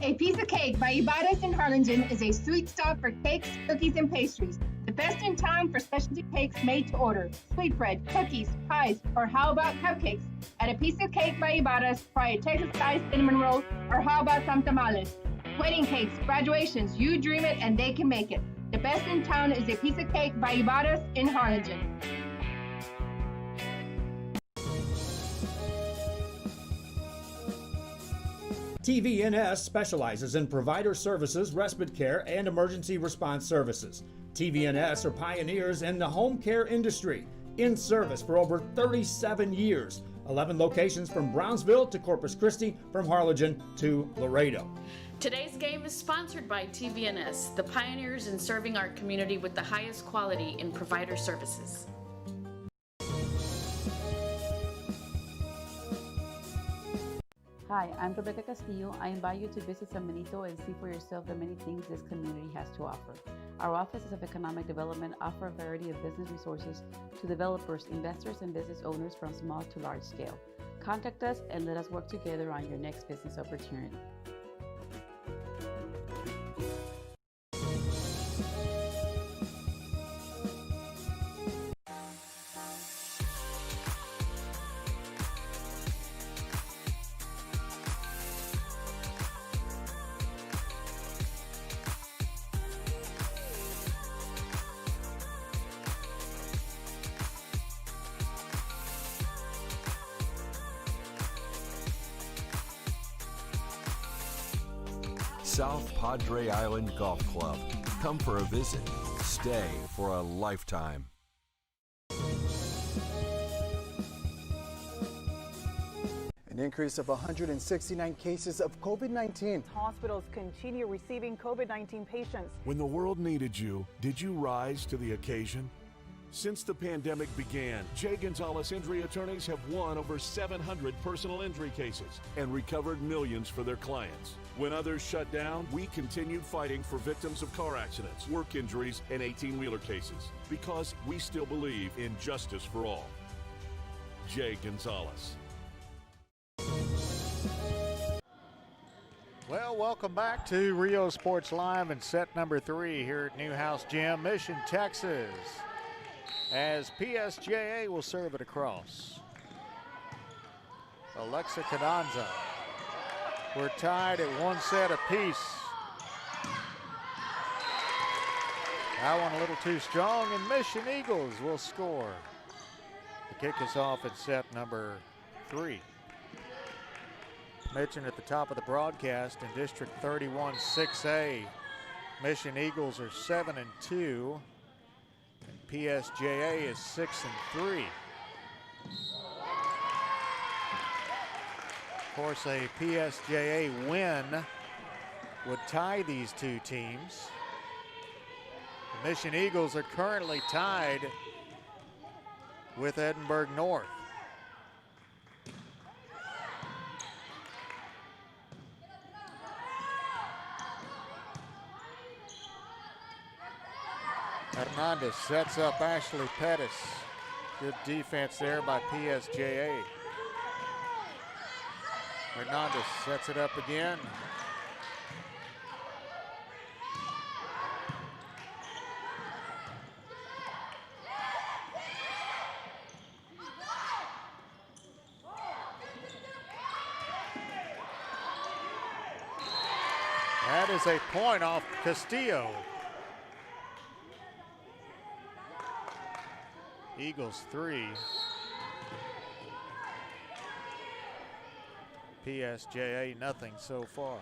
Speaker 13: A Piece of Cake by Ibadas and Harvard. Harlingen is a sweet stop for cakes, cookies, and pastries. The best in town for specialty cakes made to order. Sweetbread, cookies, pies, or how about cupcakes? Add a piece of cake by Ibarra's, try a Texas-style cinnamon roll, or how about some tamales? Wedding cakes, graduations, you dream it and they can make it. The best in town is a piece of cake by Ibarra's in Harlingen.
Speaker 2: TVNS specializes in provider services, respite care, and emergency response services. TVNS are pioneers in the home care industry, in service for over 37 years. 11 locations from Brownsville to Corpus Christi, from Harlingen to Laredo.
Speaker 3: Today's game is sponsored by TVNS, the pioneers in serving our community with the highest quality in provider services.
Speaker 4: Hi, I'm Rebecca Castillo. I invite you to visit San Benito and see for yourself the many things this community has to offer. Our offices of economic development offer a variety of business resources to developers, investors, and business owners from small to large scale. Contact us and let us work together on your next business opportunity.
Speaker 5: South Padre Island Golf Club. Come for a visit. Stay for a lifetime.
Speaker 6: An increase of 169 cases of COVID-19.
Speaker 7: Hospitals continue receiving COVID-19 patients.
Speaker 8: When the world needed you, did you rise to the occasion? Since the pandemic began, J. Gonzalez Injury Attorneys have won over 700 personal injury cases and recovered millions for their clients. When others shut down, we continued fighting for victims of car accidents, work injuries, and 18-wheeler cases because we still believe in justice for all. J. Gonzalez.
Speaker 1: Well, welcome back to Rio Sports Live and set number 3 here at Newhouse Gym, Mission, Texas, as PSJA will serve it across. Alexa Cadanza. We're tied at 1 set apiece. That one a little too strong, and Mission Eagles will score to kick us off at set number 3. Mentioned at the top of the broadcast, in District 31 6A, Mission Eagles are 7-2, and PSJA is 6-3. Of course, a PSJA win would tie these two teams. The Mission Eagles are currently tied with Edinburgh North. Hernandez sets up Ashley Pettis. Good defense there by PSJA. Hernandez sets it up again. That is a point off Castillo. Eagles 3. PSJA nothing so far.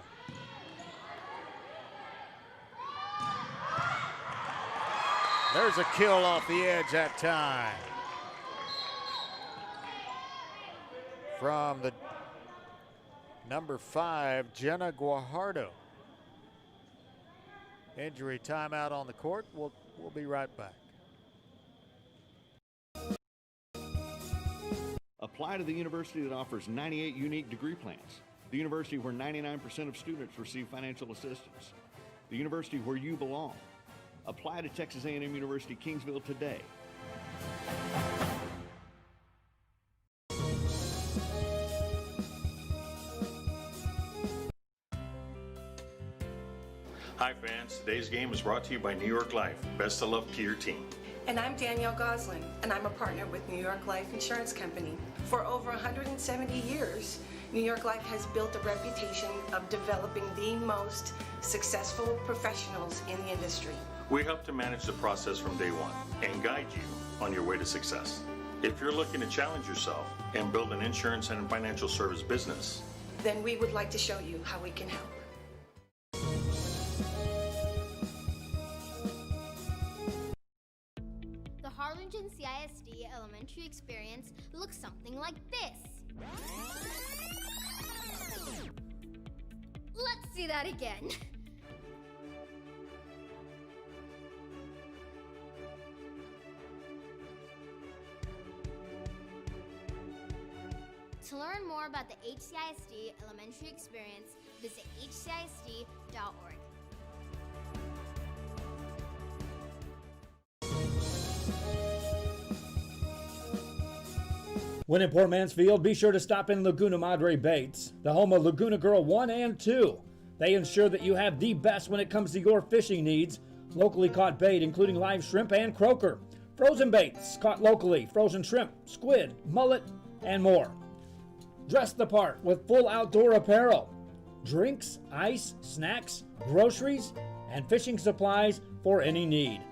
Speaker 1: There's a kill off the edge that time from the number 5, Jenna Guajardo. Injury timeout on the court. We'll be right back.
Speaker 9: Apply to the university that offers 98 unique degree plans. The university where 99% of students receive financial assistance. The university where you belong. Apply to Texas A&M University Kingsville today.
Speaker 10: Hi Today's game is brought to you by New York Life. Best of luck to your team.
Speaker 11: And I'm Danielle Goslin, and I'm a partner with New York Life Insurance Company. For over 170 years, New York Life has built a reputation of developing the most successful professionals in the industry.
Speaker 10: We help to manage the process from day one and guide you on your way to success. If you're looking to challenge yourself and build an insurance and financial service business,
Speaker 11: then we would like to show you how we can help.
Speaker 12: The Harlingen CISD elementary experience looks something like this. Let's see that again. To learn more about the HCISD elementary experience, visit hcisd.org.
Speaker 2: When in Port Mansfield, be sure to stop in Laguna Madre Baits, the home of Laguna Girl 1 and 2. They ensure that you have the best when it comes to your fishing needs. Locally caught bait, including live shrimp and croaker. Frozen baits, caught locally, frozen shrimp, squid, mullet, and more. Dress the part with full outdoor apparel. Drinks, ice, snacks, groceries, and fishing supplies for any need.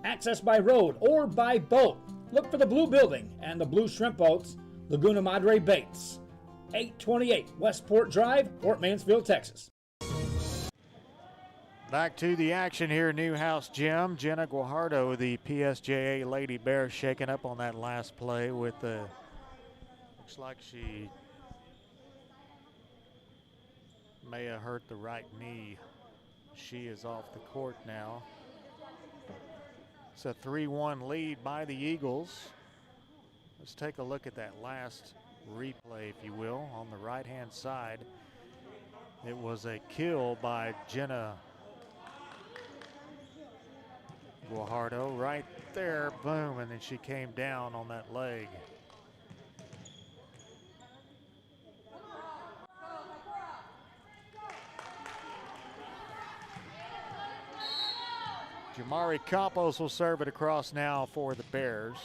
Speaker 2: Access by road or by boat. Look for the blue building and the blue shrimp boats. Laguna Madre Baits, 828 Westport Drive, Port Mansfield, Texas.
Speaker 1: Back to the action here, Newhouse Gym. Jenna Guajardo, the PSJA Lady Bear, shaking up on that last play with the, looks like she may have hurt the right knee. She is off the court now. It's a 3-1 lead by the Eagles. Let's take a look at that last replay, if you will. On the right-hand side, it was a kill by Jenna Guajardo right there, boom, and then she came down on that leg. Jamari Campos will serve it across now for the Bears.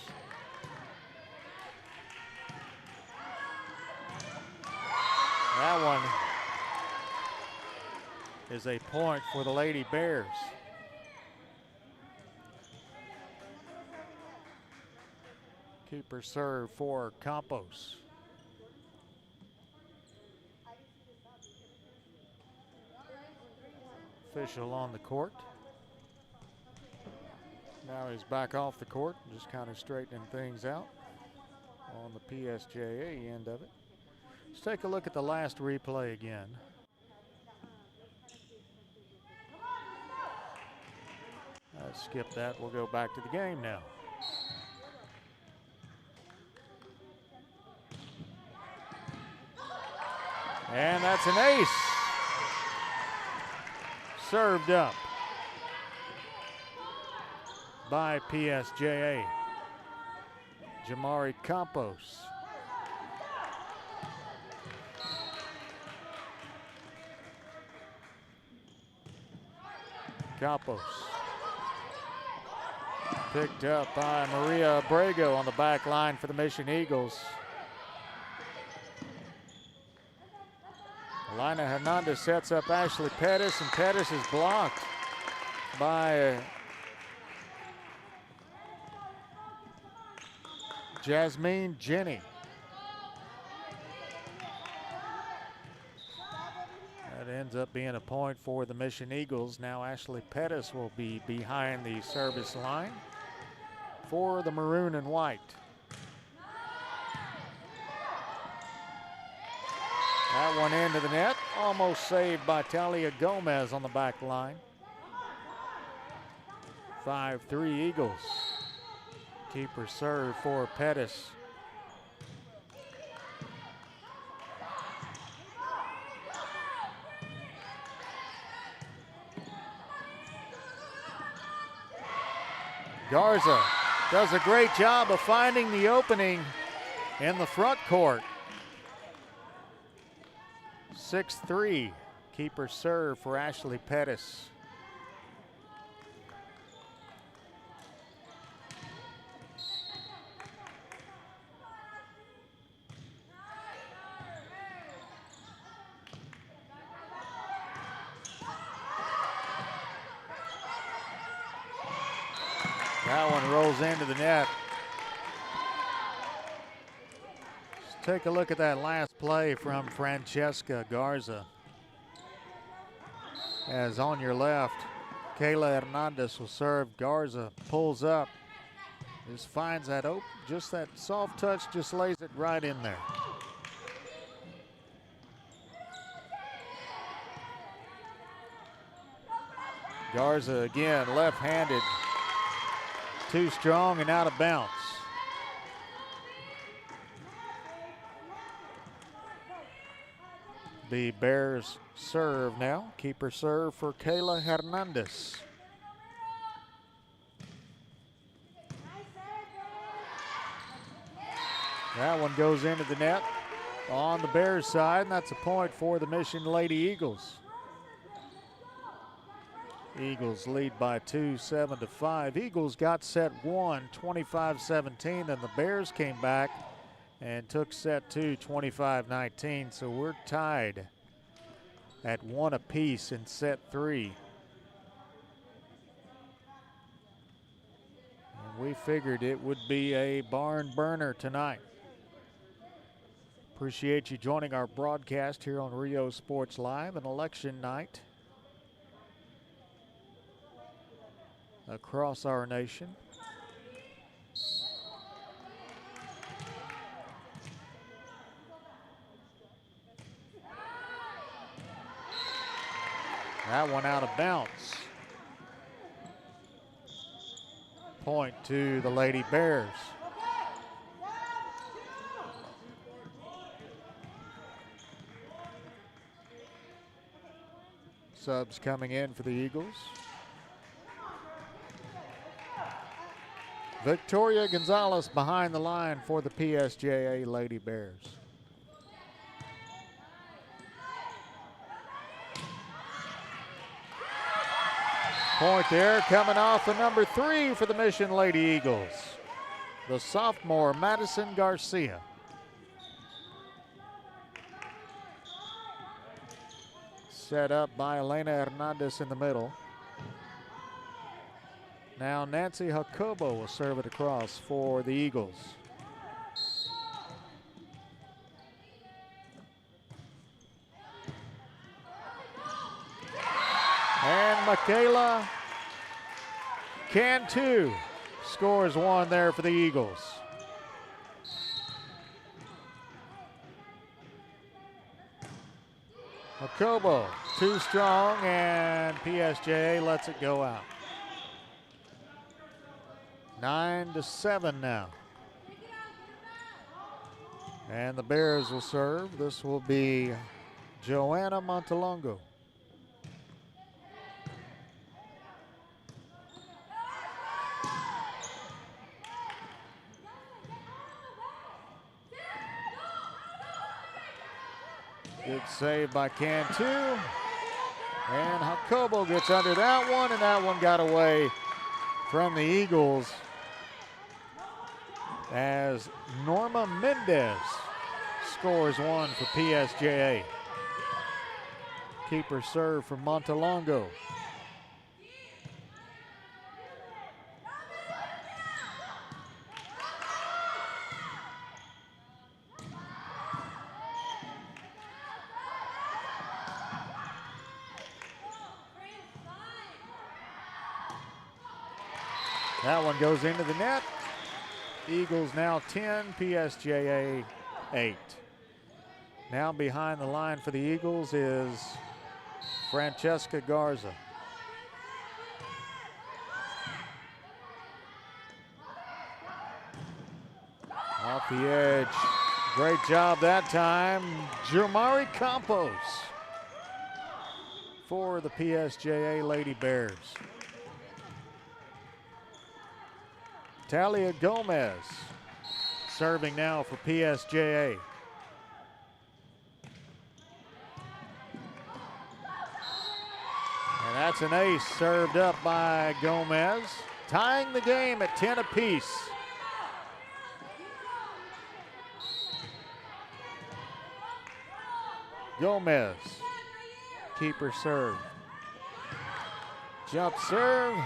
Speaker 1: That one is a point for the Lady Bears. Keeper serve for Campos. Official on the court. Now he's back off the court, just kind of straightening things out on the PSJA end of it. Let's take a look at the last replay again. Let's skip that. We'll go back to the game now. And that's an ace. Served up by PSJA. Jamari Campos. Campos. Picked up by Maria Abrego on the back line for the Mission Eagles. Elena Hernandez sets up Ashley Pettis, and Pettis is blocked by Jasmine Jenny. That ends up being a point for the Mission Eagles. Now Ashley Pettis will be behind the service line for the maroon and white. That one into the net, almost saved by Talia Gomez on the back line. 5-3 Eagles. Keeper serve for Pettis. Garza does a great job of finding the opening in the front court. 6-3, keeper serve for Ashley Pettis. That one rolls into the net. Let's take a look at that last play from Francesca Garza. As on your left, Kayla Hernandez will serve. Garza pulls up. Just finds that open, just that soft touch, just lays it right in there. Garza again, left-handed, too strong and out of bounds. The Bears serve now. Keeper serve for Kayla Hernandez. That one goes into the net on the Bears side, and that's a point for the Mission Lady Eagles. Eagles lead by 2, 7-5. Eagles got set 1, 25-17, then the Bears came back and took set 2, 25-19. So we're tied at 1 apiece in set 3. And we figured it would be a barn burner tonight. Appreciate you joining our broadcast here on Rio Sports Live, an election night across our nation. That one out of bounds. Point to the Lady Bears. Subs coming in for the Eagles. Victoria Gonzalez behind the line for the PSJA Lady Bears. Point there coming off the number 3 for the Mission Lady Eagles, the sophomore Madison Garcia. Set up by Elena Hernandez in the middle. Now Nancy Jacobo will serve it across for the Eagles. And Michaela Cantu scores 1 there for the Eagles. Jacobo too strong, and PSJA lets it go out. 9-7 now. And the Bears will serve. This will be Joanna Montalongo. Good save by Cantu. And Jacobo gets under that one, and that one got away from the Eagles as Norma Mendez scores 1 for PSJA. Keeper serve from Montalongo. That one goes into the net. Eagles now 10, PSJA 8. Now behind the line for the Eagles is Francesca Garza. Off the edge. Great job that time. Jamari Campos for the PSJA Lady Bears. Talia Gomez serving now for PSJA. And that's an ace served up by Gomez, tying the game at 10 apiece. Gomez, keeper serve. Jump serve.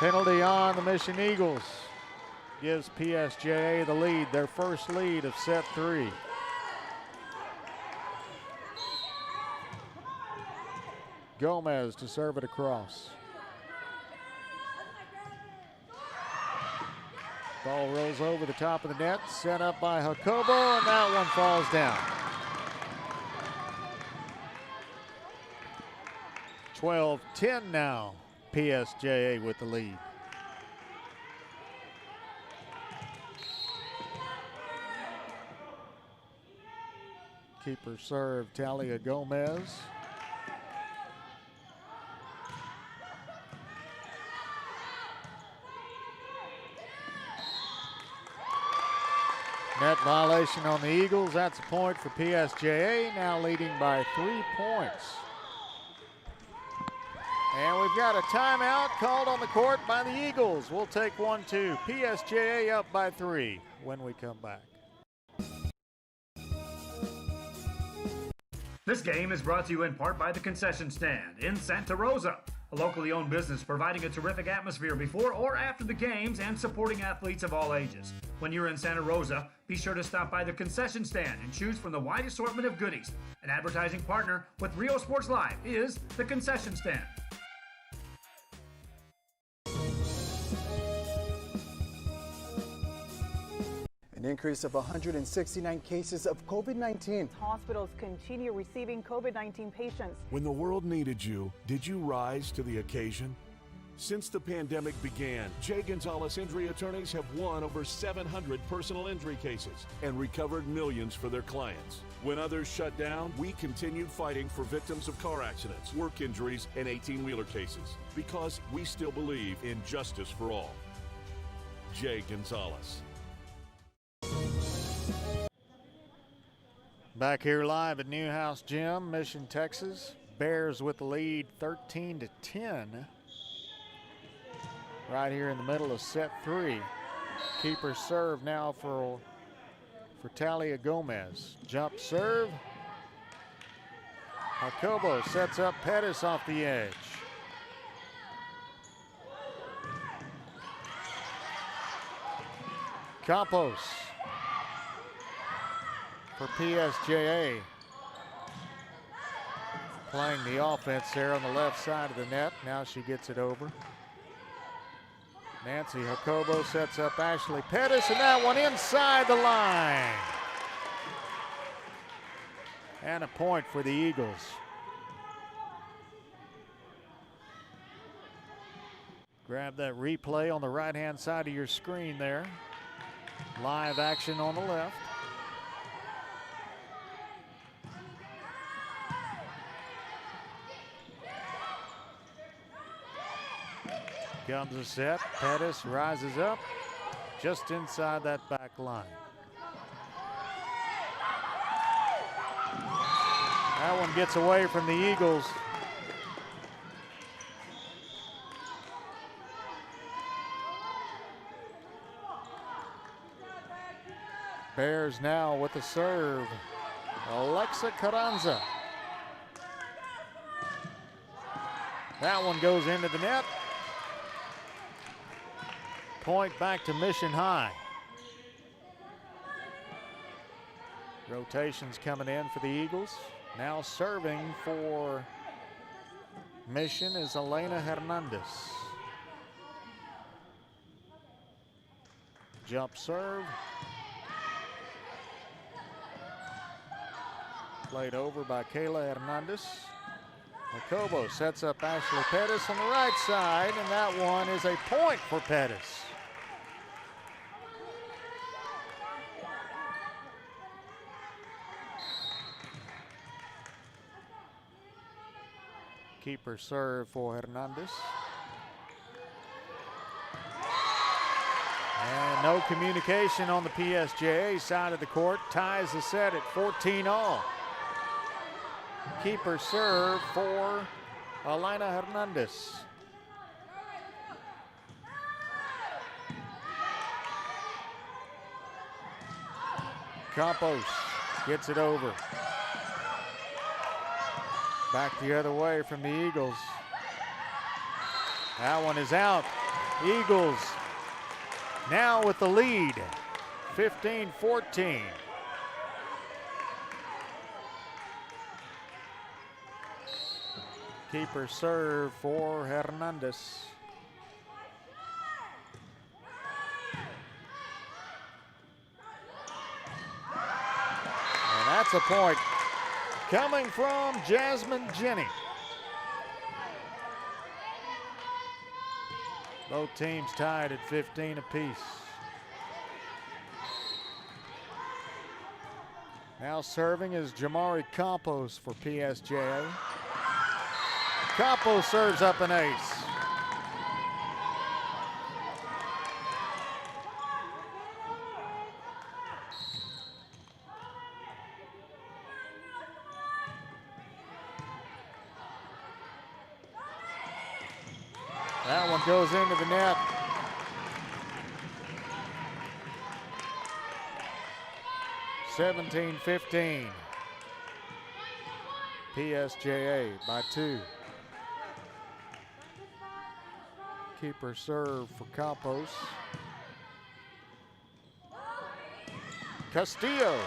Speaker 1: Penalty on the Mission Eagles. Gives PSJA the lead, their first lead of set 3. Gomez to serve it across. Ball rolls over the top of the net, set up by Jacobo, and that one falls down. 12-10 now, PSJA with the lead. Keeper serve, Talia Gomez. Net violation on the Eagles. That's a point for PSJA, now leading by 3 points. And we've got a timeout called on the court by the Eagles. We'll take 1, 2. PSJA up by 3 when we come back.
Speaker 2: This game is brought to you in part by the Concession Stand in Santa Rosa, a locally owned business providing a terrific atmosphere before or after the games and supporting athletes of all ages. When you're in Santa Rosa, be sure to stop by the Concession Stand and choose from the wide assortment of goodies. An advertising partner with Rio Sports Live is the Concession Stand.
Speaker 6: An increase of 169 cases of COVID-19.
Speaker 7: Hospitals continue receiving COVID-19 patients.
Speaker 8: When the world needed you, did you rise to the occasion? Since the pandemic began, J. Gonzalez Injury Attorneys have won over 700 personal injury cases and recovered millions for their clients. When others shut down, we continued fighting for victims of car accidents, work injuries, and 18-wheeler cases because we still believe in justice for all. J. Gonzalez.
Speaker 1: Back here live at Newhouse Gym, Mission, Texas. Bears with the lead 13-10. Right here in the middle of set 3. Keeper serve now for Talia Gomez. Jump serve. Jacobo sets up Pettis off the edge. Campos for PSJA. Playing the offense there on the left side of the net. Now she gets it over. Nancy Jacobo sets up Ashley Pettis, and that one inside the line. And a point for the Eagles. Grab that replay on the right-hand side of your screen there. Live action on the left. Comes a set. Pettis rises up just inside that back line. That one gets away from the Eagles. Bears now with the serve. Alexa Carranza. That one goes into the net. Point back to Mission High. Rotations coming in for the Eagles. Now serving for Mission is Elena Hernandez. Jump serve. Played over by Kayla Hernandez. Jacobo sets up Ashley Pettis on the right side, and that one is a point for Pettis. Keeper serve for Hernandez. And no communication on the PSJA side of the court. Ties the set at 14-all. Keeper serve for Elena Hernandez. Campos gets it over. Back the other way from the Eagles. That one is out. Eagles now with the lead, 15-14. Keeper serve for Hernandez. And that's a point coming from Jasmine Jenny. Both teams tied at 15 apiece. Now serving is Jamari Campos for PSJA. Campos serves up an ace. That one goes into the net. (17-15). PSJA by 2. Keeper serve for Campos. Castillo.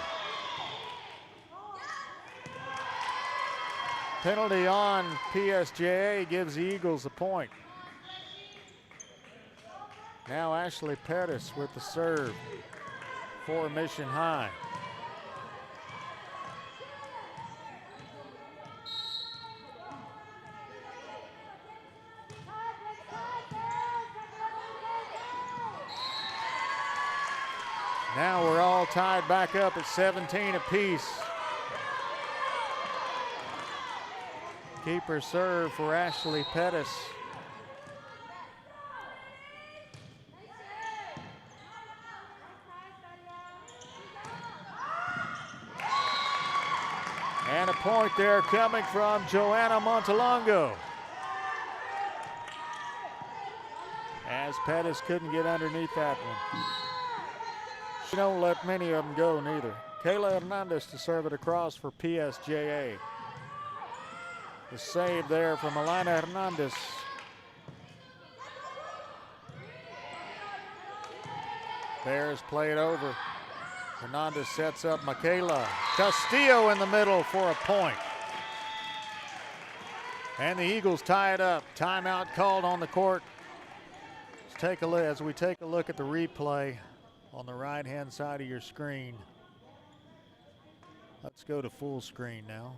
Speaker 1: Penalty on PSJA gives the Eagles a point. Now Ashley Pettis with the serve for Mission High. Now we're all tied back up at 17 apiece. Keeper serve for Ashley Pettis. And a point there coming from Joanna Montalongo. As Pettis couldn't get underneath that one. She don't let many of them go neither. Kayla Hernandez to serve it across for PSJA. The save there from Alana Hernandez. Bears play it over. Hernandez sets up Michaela. Castillo in the middle for a point. And the Eagles tie it up. Timeout called on the court. Let's take a look as we take a look at the replay on the right-hand side of your screen. Let's go to full screen now.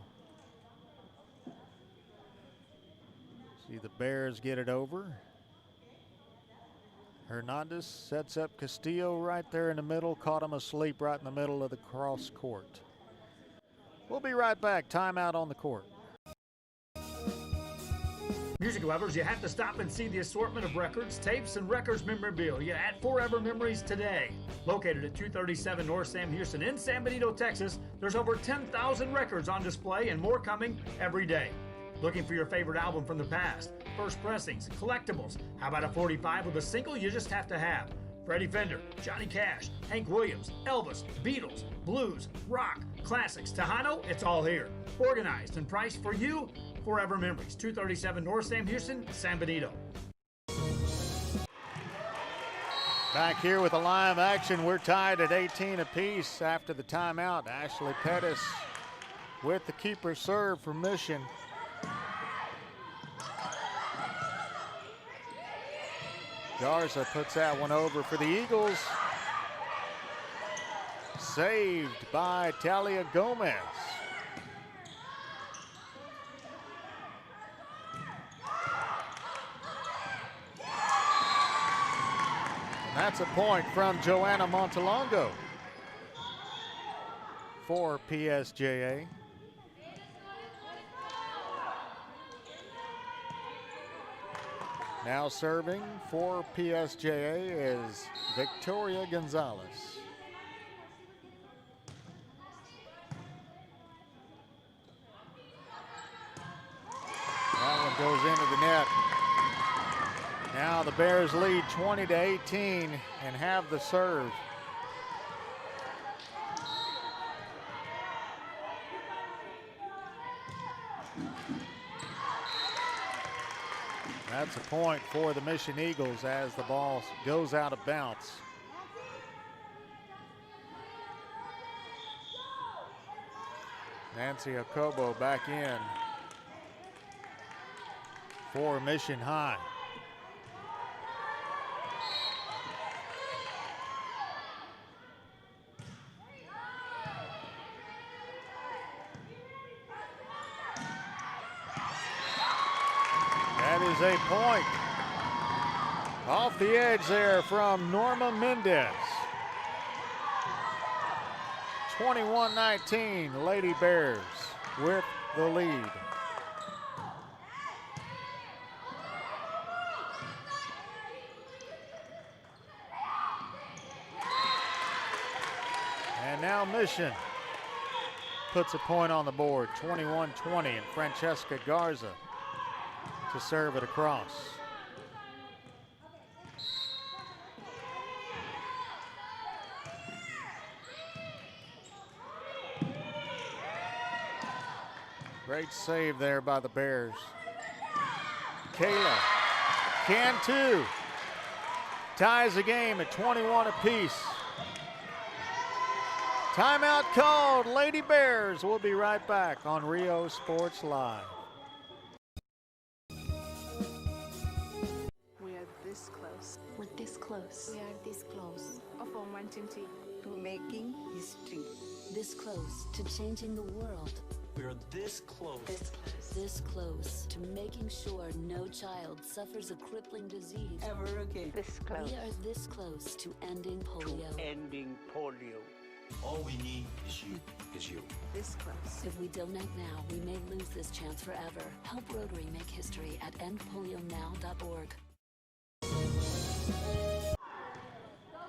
Speaker 1: See the Bears get it over. Hernandez sets up Castillo right there in the middle, caught him asleep right in the middle of the cross court. We'll be right back. Timeout on the court.
Speaker 2: Music lovers, you have to stop and see the assortment of records, tapes, and records memorabilia at Forever Memories today. Located at 237 North Sam Houston in San Benito, Texas, there's over 10,000 records on display and more coming every day. Looking for your favorite album from the past, first pressings, collectibles? How about a 45 with a single you just have to have? Freddie Fender, Johnny Cash, Hank Williams, Elvis, Beatles, blues, rock, classics, Tejano, it's all here. Organized and priced for you. Forever Memories, 237 North Sam Houston, San Benito.
Speaker 1: Back here with the live action, we're tied at 18 apiece after the timeout. Ashley Pettis with the keeper serve for Mission. Garza puts that one over for the Eagles. Saved by Talia Gomez. And that's a point from Joanna Montalongo for PSJA. Now serving for PSJA is Victoria Gonzalez. That one goes into the net. Now the Bears lead 20-18 and have the serve. That's a point for the Mission Eagles as the ball goes out of bounds. Nancy Okobo back in for Mission High. That is a point. Off the edge there from Norma Mendez. 21-19, Lady Bears with the lead. And now Mission puts a point on the board, 21-20, and Francesca Garza to serve it across. Great save there by the Bears. Kayla, Cantu ties the game at 21 apiece. Timeout called, Lady Bears. We'll be right back on Rio Sports Live.
Speaker 19: We are this close.
Speaker 14: We're this close.
Speaker 12: We are this close.
Speaker 19: Of wanting to making history.
Speaker 14: This close to changing the world.
Speaker 15: We're this close.
Speaker 14: This close to making sure no child suffers a crippling disease
Speaker 19: Ever again. This close.
Speaker 14: We are this close to ending polio.
Speaker 15: Ending polio. All we need is you.
Speaker 19: This close.
Speaker 14: If we don't act now, we may lose this chance forever. Help Rotary make history at endpolionow.org.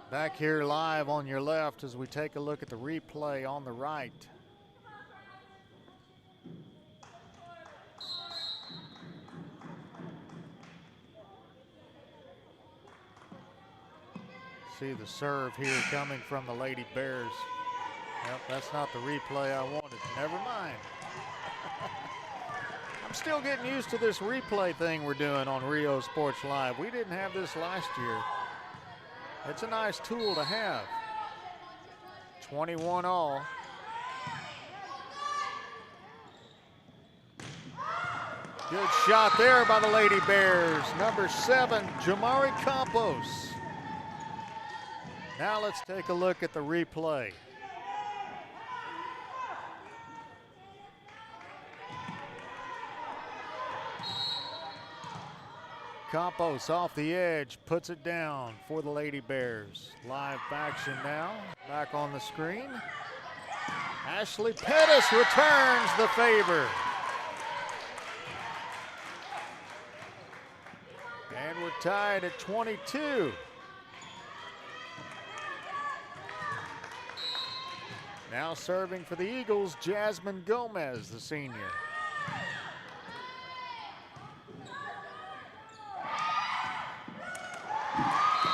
Speaker 1: Back here live on your left as we take a look at the replay on the right. See the serve here coming from the Lady Bears. Yep, that's not the replay I wanted. Never mind. I'm still getting used to this replay thing we're doing on Rio Sports Live. We didn't have this last year. It's a nice tool to have. 21 all. Good shot there by the Lady Bears. Number 7, Jamari Campos. Now let's take a look at the replay. Campos off the edge, puts it down for the Lady Bears. Live action now, back on the screen. Ashley Pettis returns the favor. And we're tied at 22. Now serving for the Eagles, Jasmine Gomez, the senior.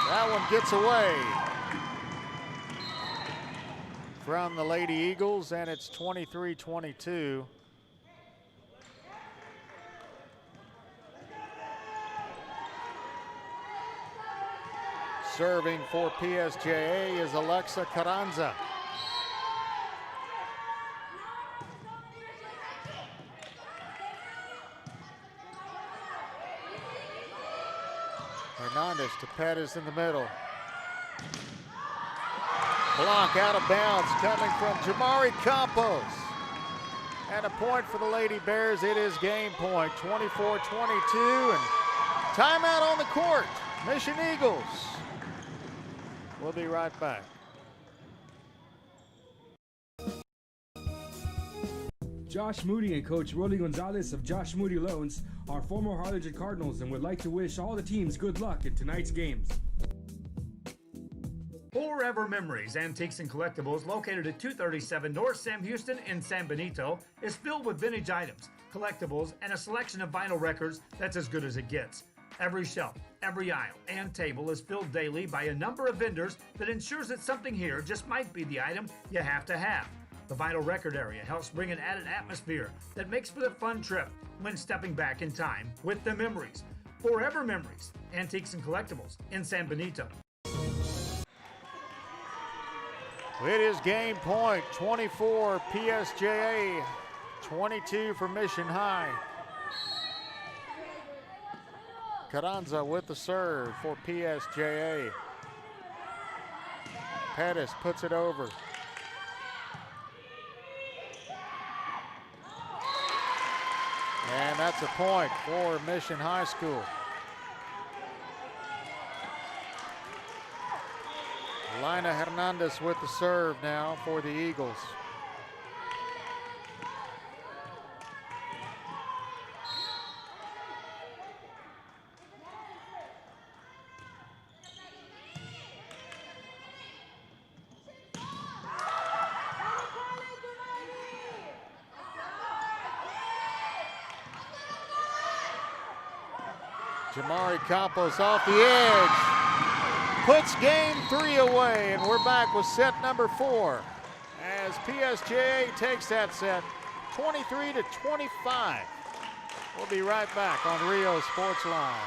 Speaker 1: That one gets away from the Lady Eagles, and it's 23-22. Serving for PSJA is Alexa Carranza. Hernandez to Pettis in the middle. Block out of bounds coming from Jamari Campos. And a point for the Lady Bears. It is game point, 24-22. And timeout on the court. Mission Eagles. We'll be right back.
Speaker 16: Josh Moody and Coach Rolly Gonzalez of Josh Moody Loans are former Harlingen Cardinals and would like to wish all the teams good luck in tonight's games.
Speaker 2: Forever Memories, Antiques and Collectibles, located at 237 North Sam Houston in San Benito, is filled with vintage items, collectibles, and a selection of vinyl records that's as good as it gets. Every shelf, every aisle, and table is filled daily by a number of vendors that ensures that something here just might be the item you have to have. The vinyl record area helps bring an added atmosphere that makes for a fun trip when stepping back in time with the memories. Forever Memories, Antiques and Collectibles in San Benito.
Speaker 1: It is game point, 24 PSJA, 22 for Mission High. Carranza with the serve for PSJA. Pettis puts it over. And that's a point for Mission High School. Lina Hernandez with the serve now for the Eagles. Jamari Campos off the edge, puts game 3 away, and we're back with set number 4 as PSJA takes that set 23-25. We'll be right back on Rio Sports Live.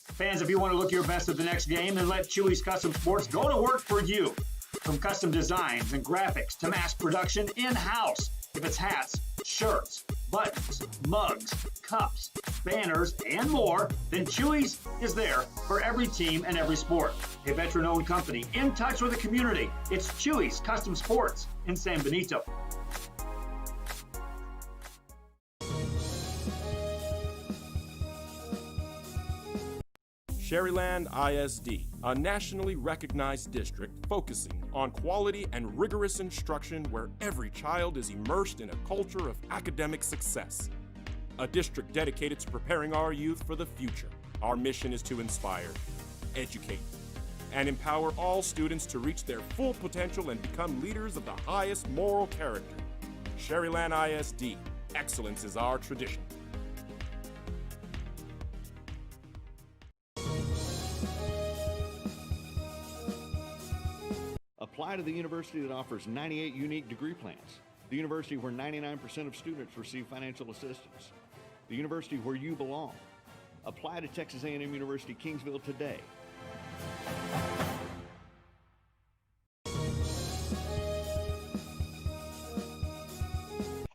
Speaker 17: Fans, if you want to look your best at the next game, then let Chewy's Custom Sports go to work for you. From custom designs and graphics to mass production in-house. If it's hats, shirts, buttons, mugs, cups, banners, and more, then Chewy's is there for every team and every sport. A veteran-owned company in touch with the community. It's Chewy's Custom Sports in San Benito.
Speaker 18: Sherryland ISD, a nationally recognized district focusing on quality and rigorous instruction where every child is immersed in a culture of academic success. A district dedicated to preparing our youth for the future. Our mission is to inspire, educate, and empower all students to reach their full potential and become leaders of the highest moral character. Sherryland ISD, excellence is our tradition.
Speaker 9: Apply to the university that offers 98 unique degree plans. The university where 99% of students receive financial assistance. The university where you belong. Apply to Texas A&M University Kingsville today.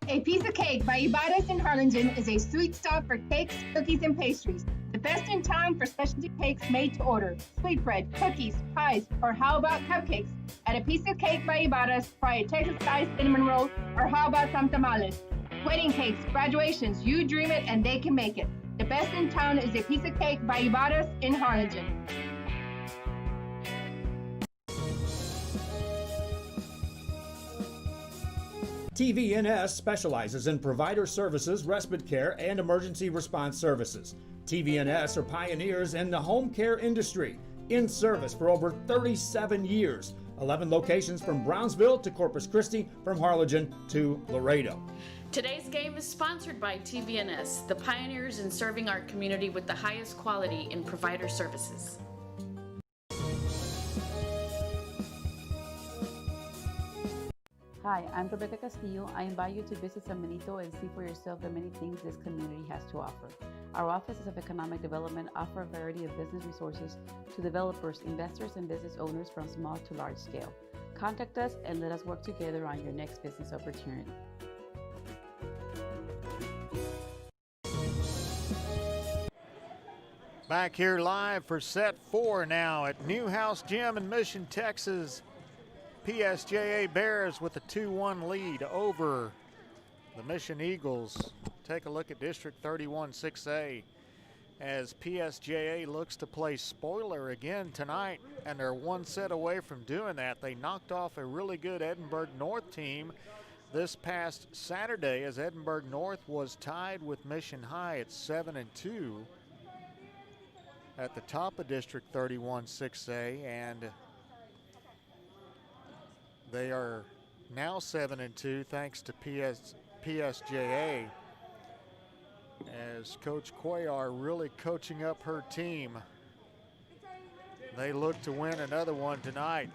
Speaker 13: A Piece of Cake by Ibadas in Harlingen is a sweet stop for cakes, cookies, and pastries. The best in town for specialty cakes made to order. Sweetbread, cookies, pies, or how about cupcakes? At A Piece of Cake by Ibadas, try a Texas-style cinnamon roll, or how about some tamales? Wedding cakes, graduations, you dream it and they can make it. The best in town is A Piece of Cake by Ibadas in Harlingen.
Speaker 2: TVNS specializes in provider services, respite care, and emergency response services. TVNS are pioneers in the home care industry, in service for over 37 years. 11 locations from Brownsville to Corpus Christi, from Harlingen to Laredo.
Speaker 3: Today's game is sponsored by TVNS, the pioneers in serving our community with the highest quality in provider services.
Speaker 4: Hi, I'm Rebecca Castillo. I invite you to visit San Benito and see for yourself the many things this community has to offer. Our offices of economic development offer a variety of business resources to developers, investors, and business owners from small to large scale. Contact us and let us work together on your next business opportunity.
Speaker 1: Back here live for set 4 now at Newhouse Gym in Mission, Texas. PSJA Bears with a 2-1 lead over the Mission Eagles. Take a look at District 31 6A as PSJA looks to play spoiler again tonight, and they're one set away from doing that. They knocked off a really good Edinburgh North team this past Saturday as Edinburgh North was tied with Mission High at 7-2 at the top of District 31 6A, and they are now 7-2 thanks to PSJA as Coach Cuellar really coaching up her team. They look to win another one tonight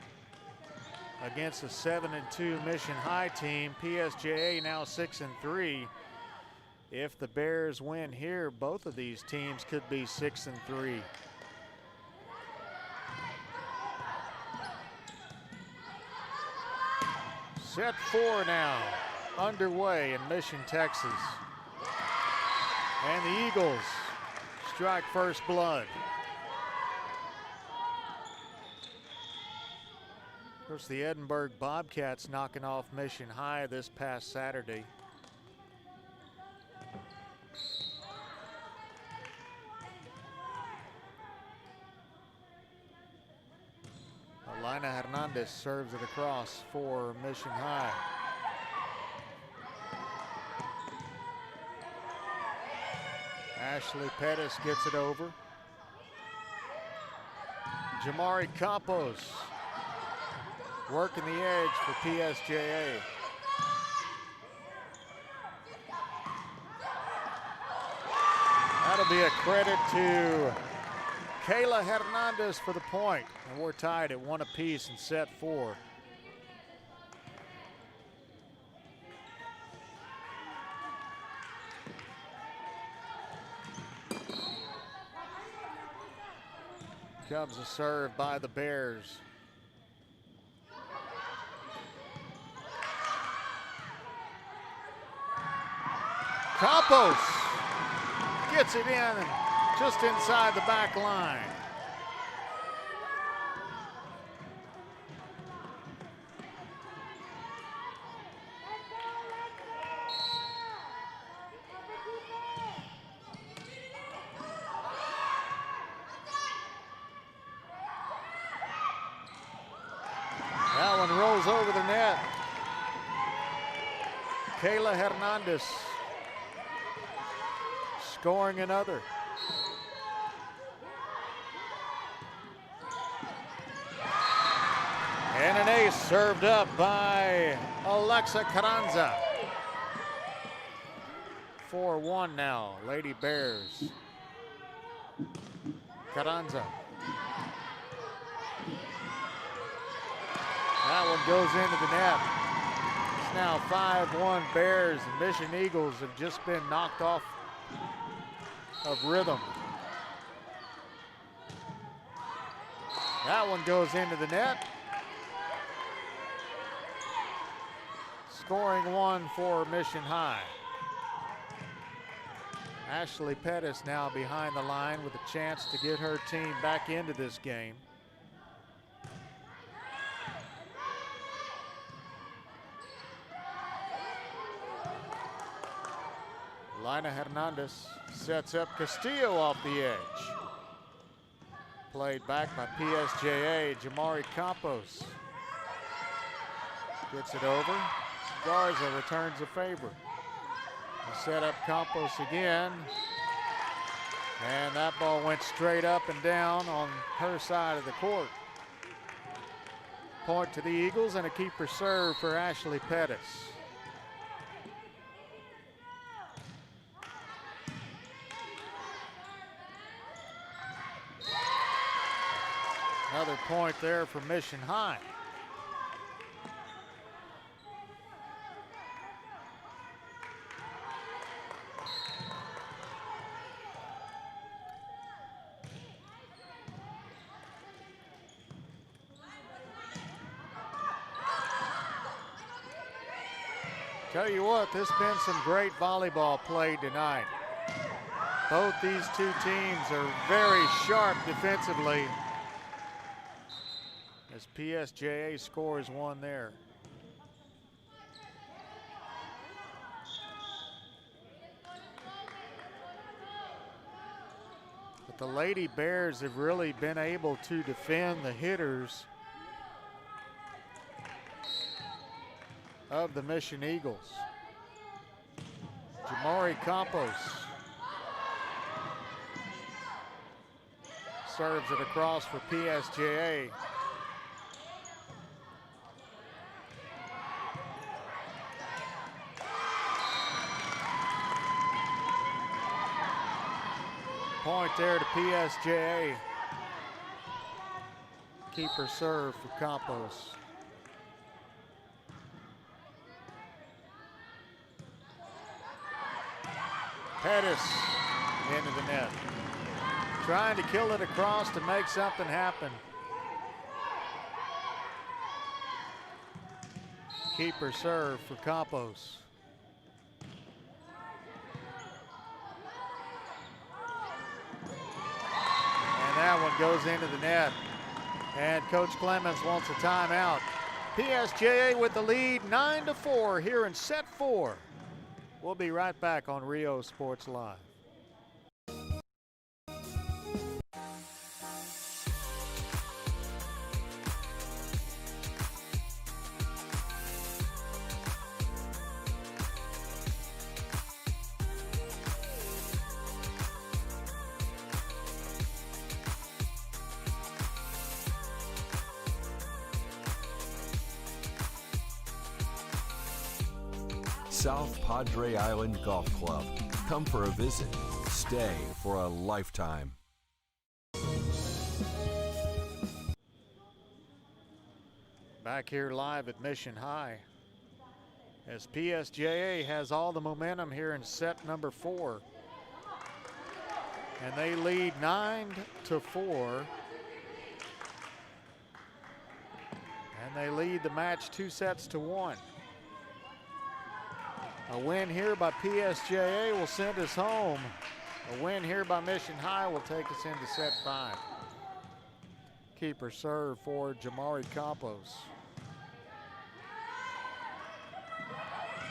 Speaker 1: against a 7-2 Mission High team. PSJA now 6-3 If the Bears win here, both of these teams could be 6-3. Set 4 now, underway in Mission, Texas. And the Eagles strike first blood. Of course, the Edinburgh Bobcats knocking off Mission High this past Saturday. Alina Hernandez serves it across for Mission High. Ashley Pettis gets it over. Jamari Campos working the edge for PSJA. That'll be a credit to Kayla Hernandez for the point. And we're tied at 1 apiece in set 4. Comes a serve by the Bears. Campos gets it in just inside the back line. That one rolls over the net. Kayla Hernandez scoring another. And an ace served up by Alexa Carranza. 4-1 now, Lady Bears. Carranza. That one goes into the net. It's now 5-1 Bears, and Mission Eagles have just been knocked off of rhythm. That one goes into the net. Scoring one for Mission High. Ashley Pettis now behind the line with a chance to get her team back into this game. Lina Hernandez sets up Castillo off the edge. Played back by PSJA, Jamari Campos. Gets it over. Garza returns the favor. Set up Campos again. And that ball went straight up and down on her side of the court. Point to the Eagles and a keeper serve for Ashley Pettis. Another point there for Mission High. Tell you what, this has been some great volleyball played tonight. Both these two teams are very sharp defensively, as PSJA scores one there. But the Lady Bears have really been able to defend the hitters of the Mission Eagles. Jamari Campos serves it across for PSJA. Point there to PSJA. Keeper serve for Campos. Pettis into the net. Trying to kill it across to make something happen. Keeper serve for Campos. And that one goes into the net. And Coach Clemens wants a timeout. PSJA with the lead 9-4 here in set 4. We'll be right back on Rio Sports Live.
Speaker 5: South Padre Island Golf Club. Come for a visit. Stay for a lifetime.
Speaker 1: Back here live at Mission High as PSJA has all the momentum here in set number 4. And they lead 9-4. And they lead the match 2-1. A win here by PSJA will send us home. A win here by Mission High will take us into set 5. Keeper serve for Jamari Campos.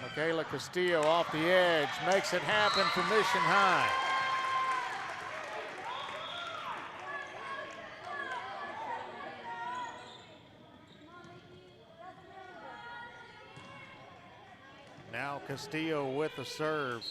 Speaker 1: Michaela Castillo off the edge, makes it happen for Mission High. Now Castillo with the serve.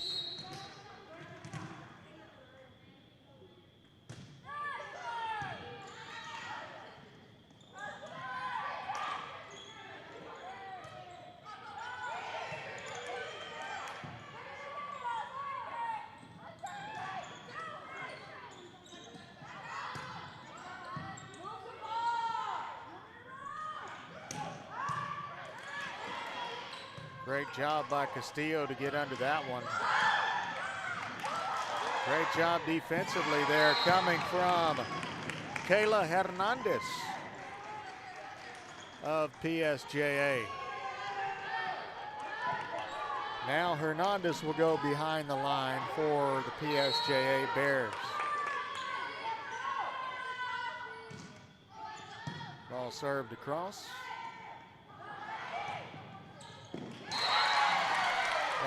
Speaker 1: Great job by Castillo to get under that one. Great job defensively there coming from Kayla Hernandez of PSJA. Now Hernandez will go behind the line for the PSJA Bears. Ball served across.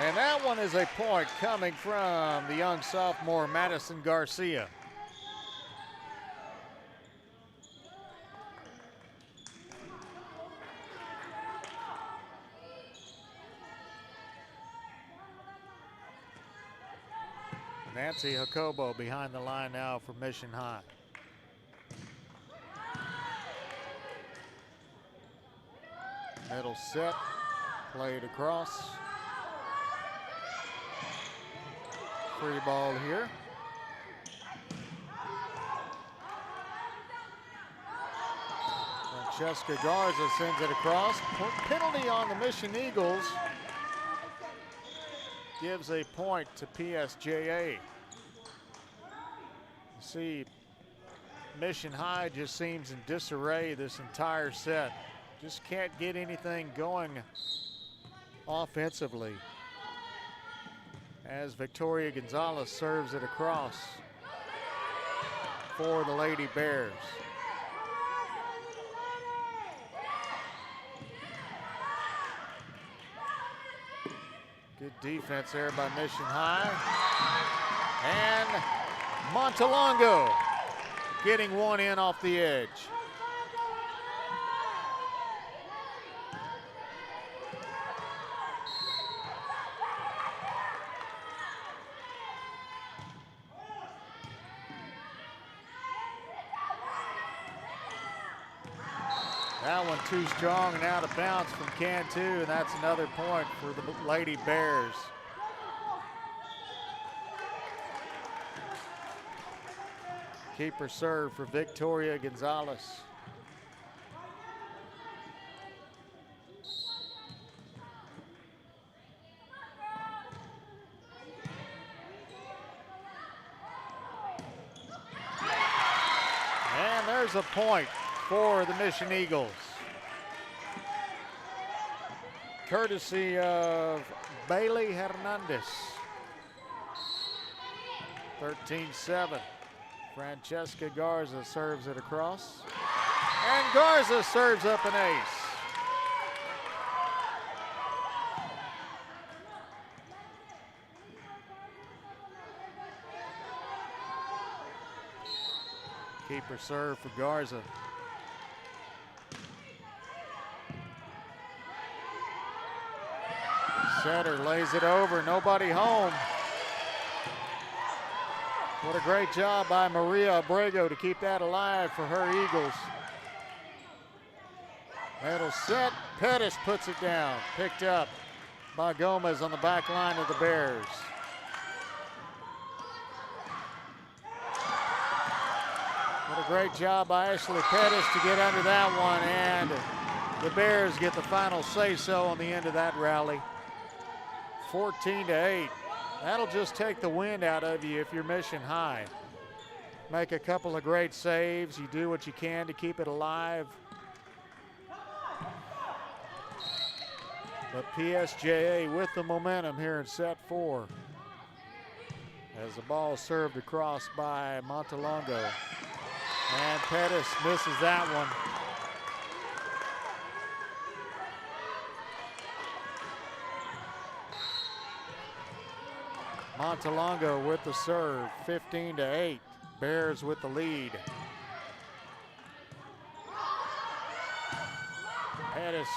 Speaker 1: And that one is a point coming from the young sophomore Madison Garcia. Nancy Jacobo behind the line now for Mission High. Middle set, played across. Free ball here. Francesca Garza sends it across. Penalty on the Mission Eagles. Gives a point to PSJA. You see, Mission High just seems in disarray this entire set. Just can't get anything going offensively, as Victoria Gonzalez serves it across for the Lady Bears. Good defense there by Mission High. And Montalongo getting one in off the edge. That one too strong and out of bounds from Cantu, and that's another point for the Lady Bears. Keeper serve for Victoria Gonzalez. There's a point for the Mission Eagles. Courtesy of Bailey Hernandez. 13-7. Francesca Garza serves it across. And Garza serves up an ace. Keeper serve for Garza. Setter lays it over, nobody home. What a great job by Maria Abrego to keep that alive for her Eagles. That'll set, Pettis puts it down, picked up by Gomez on the back line of the Bears. What a great job by Ashley Pettis to get under that one, and the Bears get the final say-so on the end of that rally. 14-8. That'll just take the wind out of you if you're Mission High. Make a couple of great saves. You do what you can to keep it alive. But PSJA with the momentum here in set 4. As the ball is served across by Montalongo. And Pettis misses that one. Montalongo with the serve, 15-8. Bears with the lead. Pettis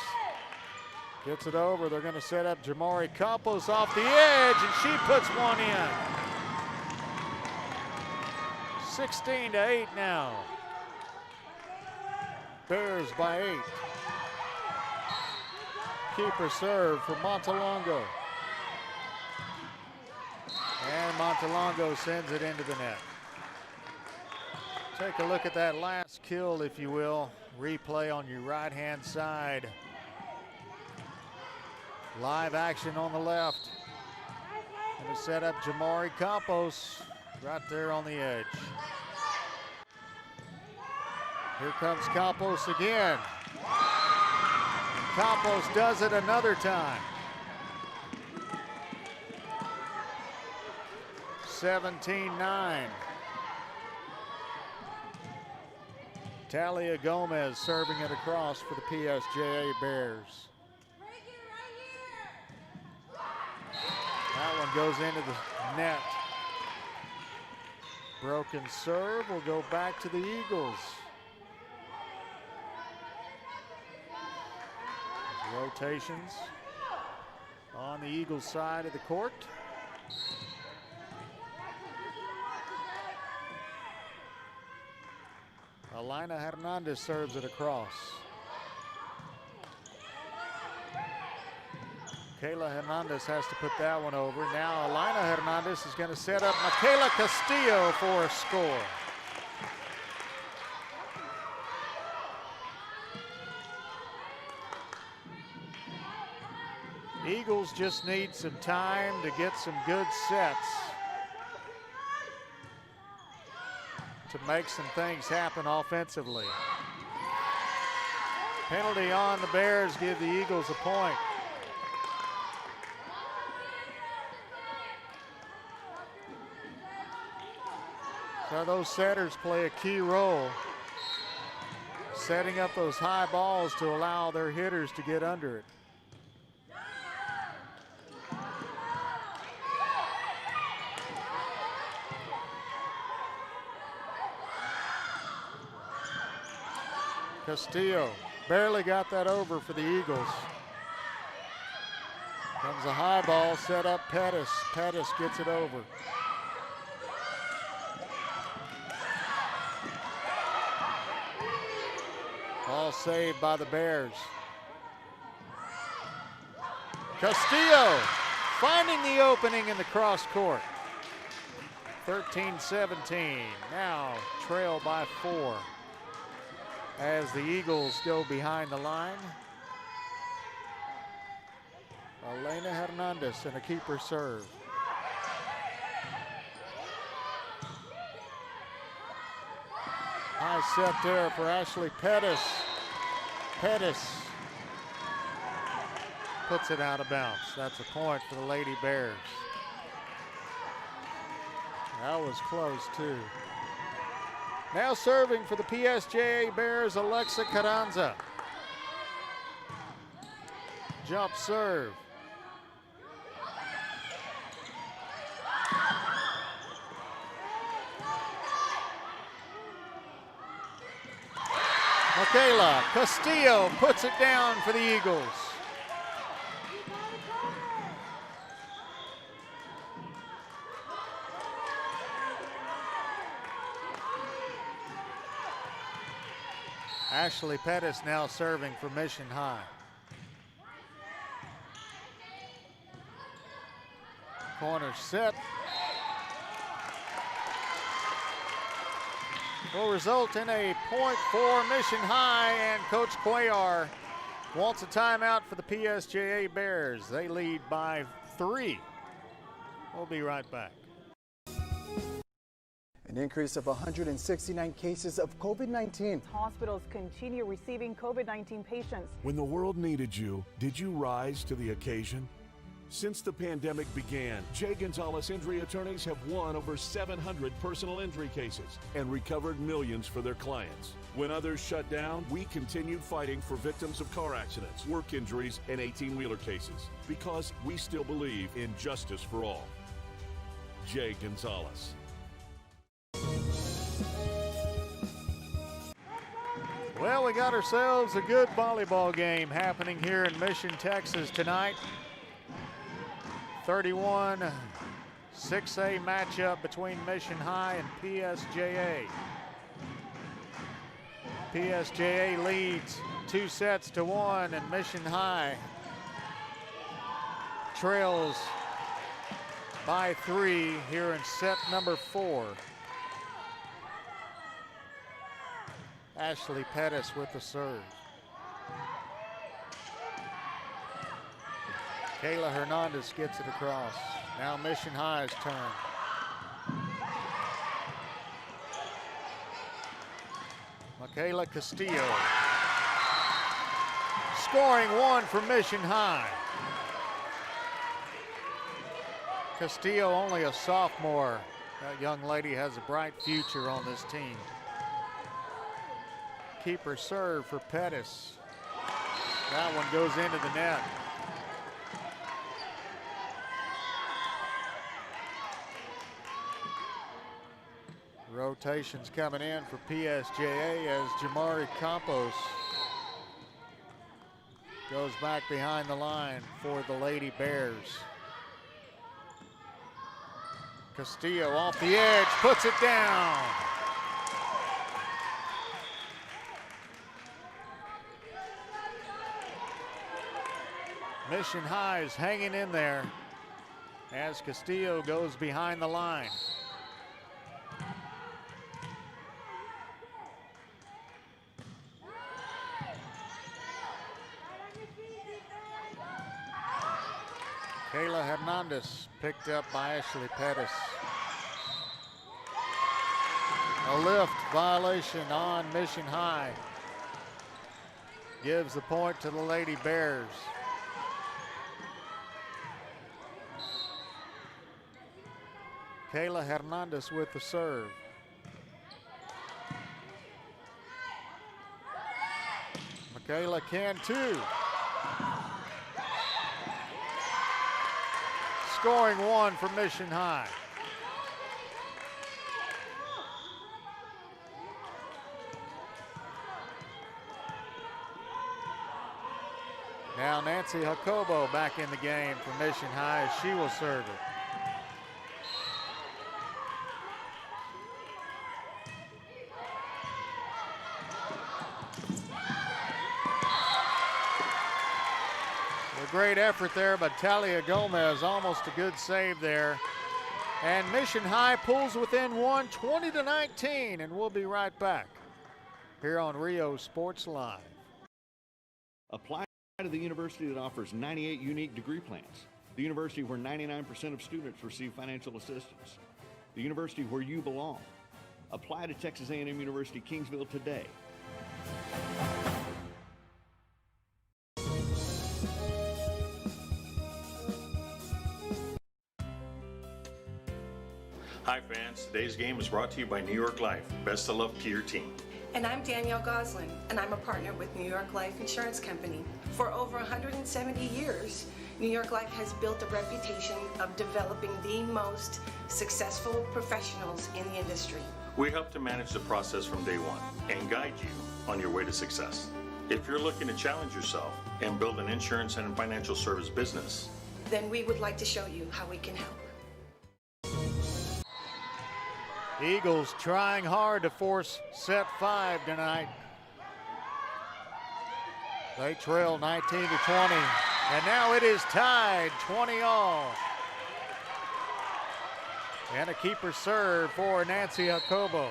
Speaker 1: gets it over. They're going to set up Jamari Campos off the edge, and she puts one in. 16-8 now. Bears by 8. Keeper serve for Montalongo. And Montalongo sends it into the net. Take a look at that last kill, if you will. Replay on your right-hand side. Live action on the left. Going to set up Jamari Campos right there on the edge. Here comes Campos again. And Campos does it another time. 17-9. Talia Gomez serving it across for the PSJA Bears. That one goes into the net. Broken serve will go back to the Eagles. Rotations on the Eagles side of the court. Alina Hernandez serves it across. Kayla Hernandez has to put that one over. Now Alina Hernandez is going to set up Michaela Castillo for a score. Eagles just need some time to get some good sets to make some things happen offensively. Penalty on the Bears, give the Eagles a point. So those setters play a key role, setting up those high balls to allow their hitters to get under it. Castillo barely got that over for the Eagles. Comes a high ball, set up Pettis. Pettis gets it over. Ball saved by the Bears. Castillo finding the opening in the cross court. 13-17, now trail by 4. As the Eagles go behind the line. Elena Hernandez and a keeper serve. High set there for Ashley Pettis. Pettis puts it out of bounds. That's a point for the Lady Bears. That was close too. Now serving for the PSJA Bears, Alexa Carranza. Jump serve. Michaela Castillo puts it down for the Eagles. Ashley Pettis now serving for Mission High. Corner set. Will result in a point for Mission High, and Coach Cuellar wants a timeout for the PSJA Bears. They lead by 3. We'll be right back.
Speaker 6: An increase of 169 cases of COVID-19.
Speaker 7: Hospitals continue receiving COVID-19 patients.
Speaker 8: When the world needed you, did you rise to the occasion? Since the pandemic began, J. Gonzalez Injury Attorneys have won over 700 personal injury cases and recovered millions for their clients. When others shut down, we continued fighting for victims of car accidents, work injuries, and 18-wheeler cases because we still believe in justice for all. J. Gonzalez.
Speaker 1: Well, we got ourselves a good volleyball game happening here in Mission, Texas tonight. 31 6A matchup between Mission High and PSJA. PSJA leads 2-1, and Mission High trails by 3 here in set number 4. Ashley Pettis with the serve. Kayla Hernandez gets it across. Now Mission High's turn. Michaela Castillo. Scoring 1 for Mission High. Castillo only a sophomore. That young lady has a bright future on this team. Keeper serve for Pettis. That one goes into the net. Rotations coming in for PSJA as Jamari Campos goes back behind the line for the Lady Bears. Castillo off the edge, puts it down. Mission High is hanging in there as Castillo goes behind the line. Kayla Hernandez picked up by Ashley Pettis. A lift violation on Mission High. Gives the point to the Lady Bears. Kayla Hernandez with the serve. Michaela can too. Scoring 1 for Mission High. Now Nancy Jacobo back in the game for Mission High as she will serve it. Great effort there by Talia Gomez, almost a good save there. And Mission High pulls within 1, 20-19, and we'll be right back here on Rio Sports Live.
Speaker 9: Apply to the university that offers 98 unique degree plans. The university where 99% of students receive financial assistance. The university where you belong. Apply to Texas A&M University Kingsville today.
Speaker 10: Hi fans, today's game is brought to you by New York Life. Best of luck to your team.
Speaker 11: And I'm Danielle Goslin, and I'm a partner with New York Life Insurance Company. For over 170 years, New York Life has built a reputation of developing the most successful professionals in the industry.
Speaker 10: We help to manage the process from day one and guide you on your way to success. If you're looking to challenge yourself and build an insurance and financial service business,
Speaker 11: then we would like to show you how we can help.
Speaker 1: Eagles trying hard to force set 5 tonight. They trail 19 to 20, and now it is tied 20 all. And a keeper serve for Nancy Jacobo.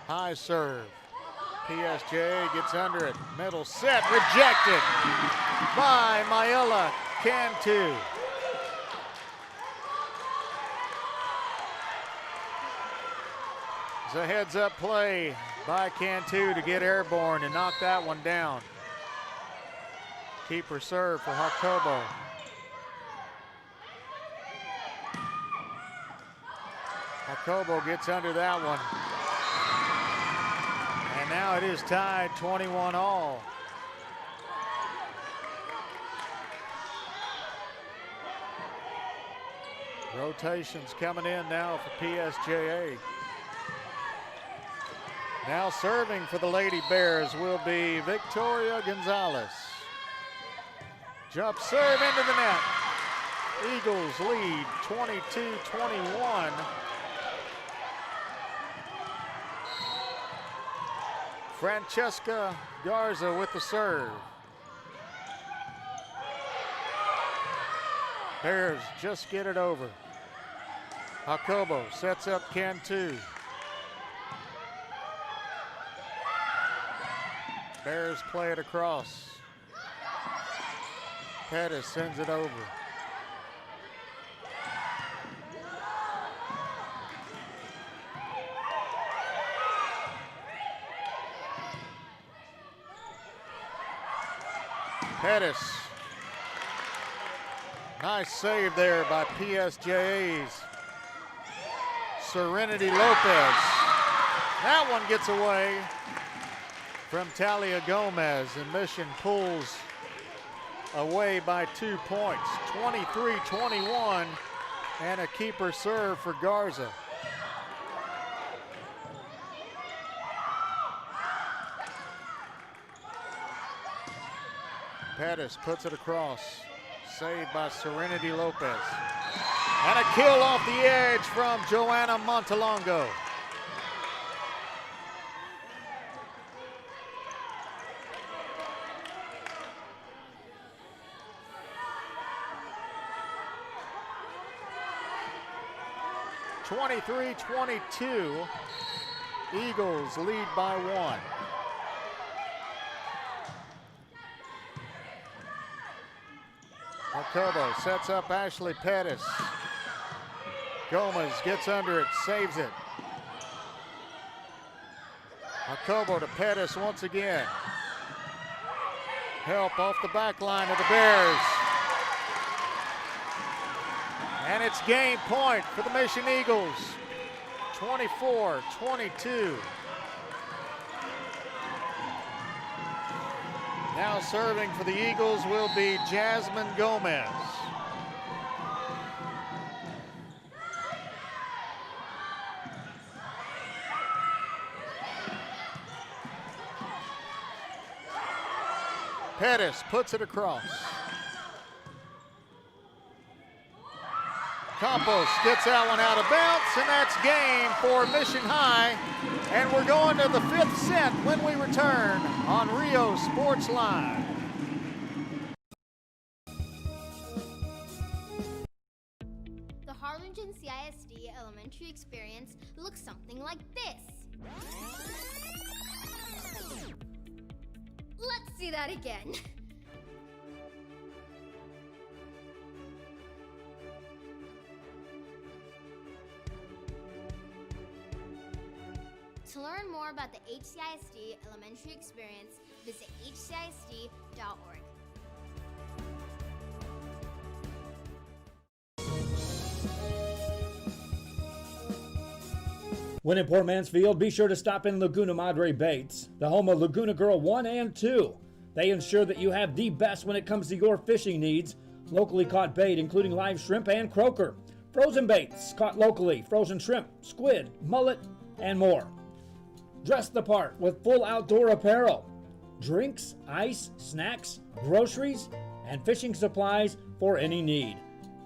Speaker 1: High serve. PSJA gets under it. Middle set rejected by Mayela Cantu. It's a heads-up play by Cantu to get airborne and knock that one down. Keeper serve for Jacobo. Jacobo gets under that one. And now it is tied 21 all. Rotations coming in now for PSJA. Now serving for the Lady Bears will be Victoria Gonzalez. Jump serve into the net. Eagles lead 22-21. Francesca Garza with the serve. Bears just get it over. Jacobo sets up Cantu. Bears play it across. Pettis sends it over. Pettis. Nice save there by PSJA's Serenity Lopez. That one gets away from Talia Gomez, and Mission pulls away by 2 points, 23-21, and a keeper serve for Garza. Pettis puts it across, saved by Serenity Lopez. And a kill off the edge from Joanna Montalongo. (23-22). Eagles lead by 1. Jacobo sets up Ashley Pettis. Gomez gets under it, saves it. Jacobo to Pettis once again. Help off the back line of the Bears. And it's game point for the Mission Eagles. 24-22. Now serving for the Eagles will be Jasmine Gomez. Pettis puts it across. Campos gets that one out of bounds, and that's game for Mission High. And we're going to the 5th set when we return on Rio Sports Live.
Speaker 12: The Harlingen CISD elementary experience looks something like this. Let's see that again. To learn more about the HCISD elementary experience, visit hcisd.org.
Speaker 2: When in Port Mansfield, be sure to stop in Laguna Madre Baits, the home of Laguna Girl 1 and 2. They ensure that you have the best when it comes to your fishing needs. Locally caught bait, including live shrimp and croaker. Frozen baits, caught locally, frozen shrimp, squid, mullet, and more. Dress the part with full outdoor apparel. Drinks, ice, snacks, groceries, and fishing supplies for any need.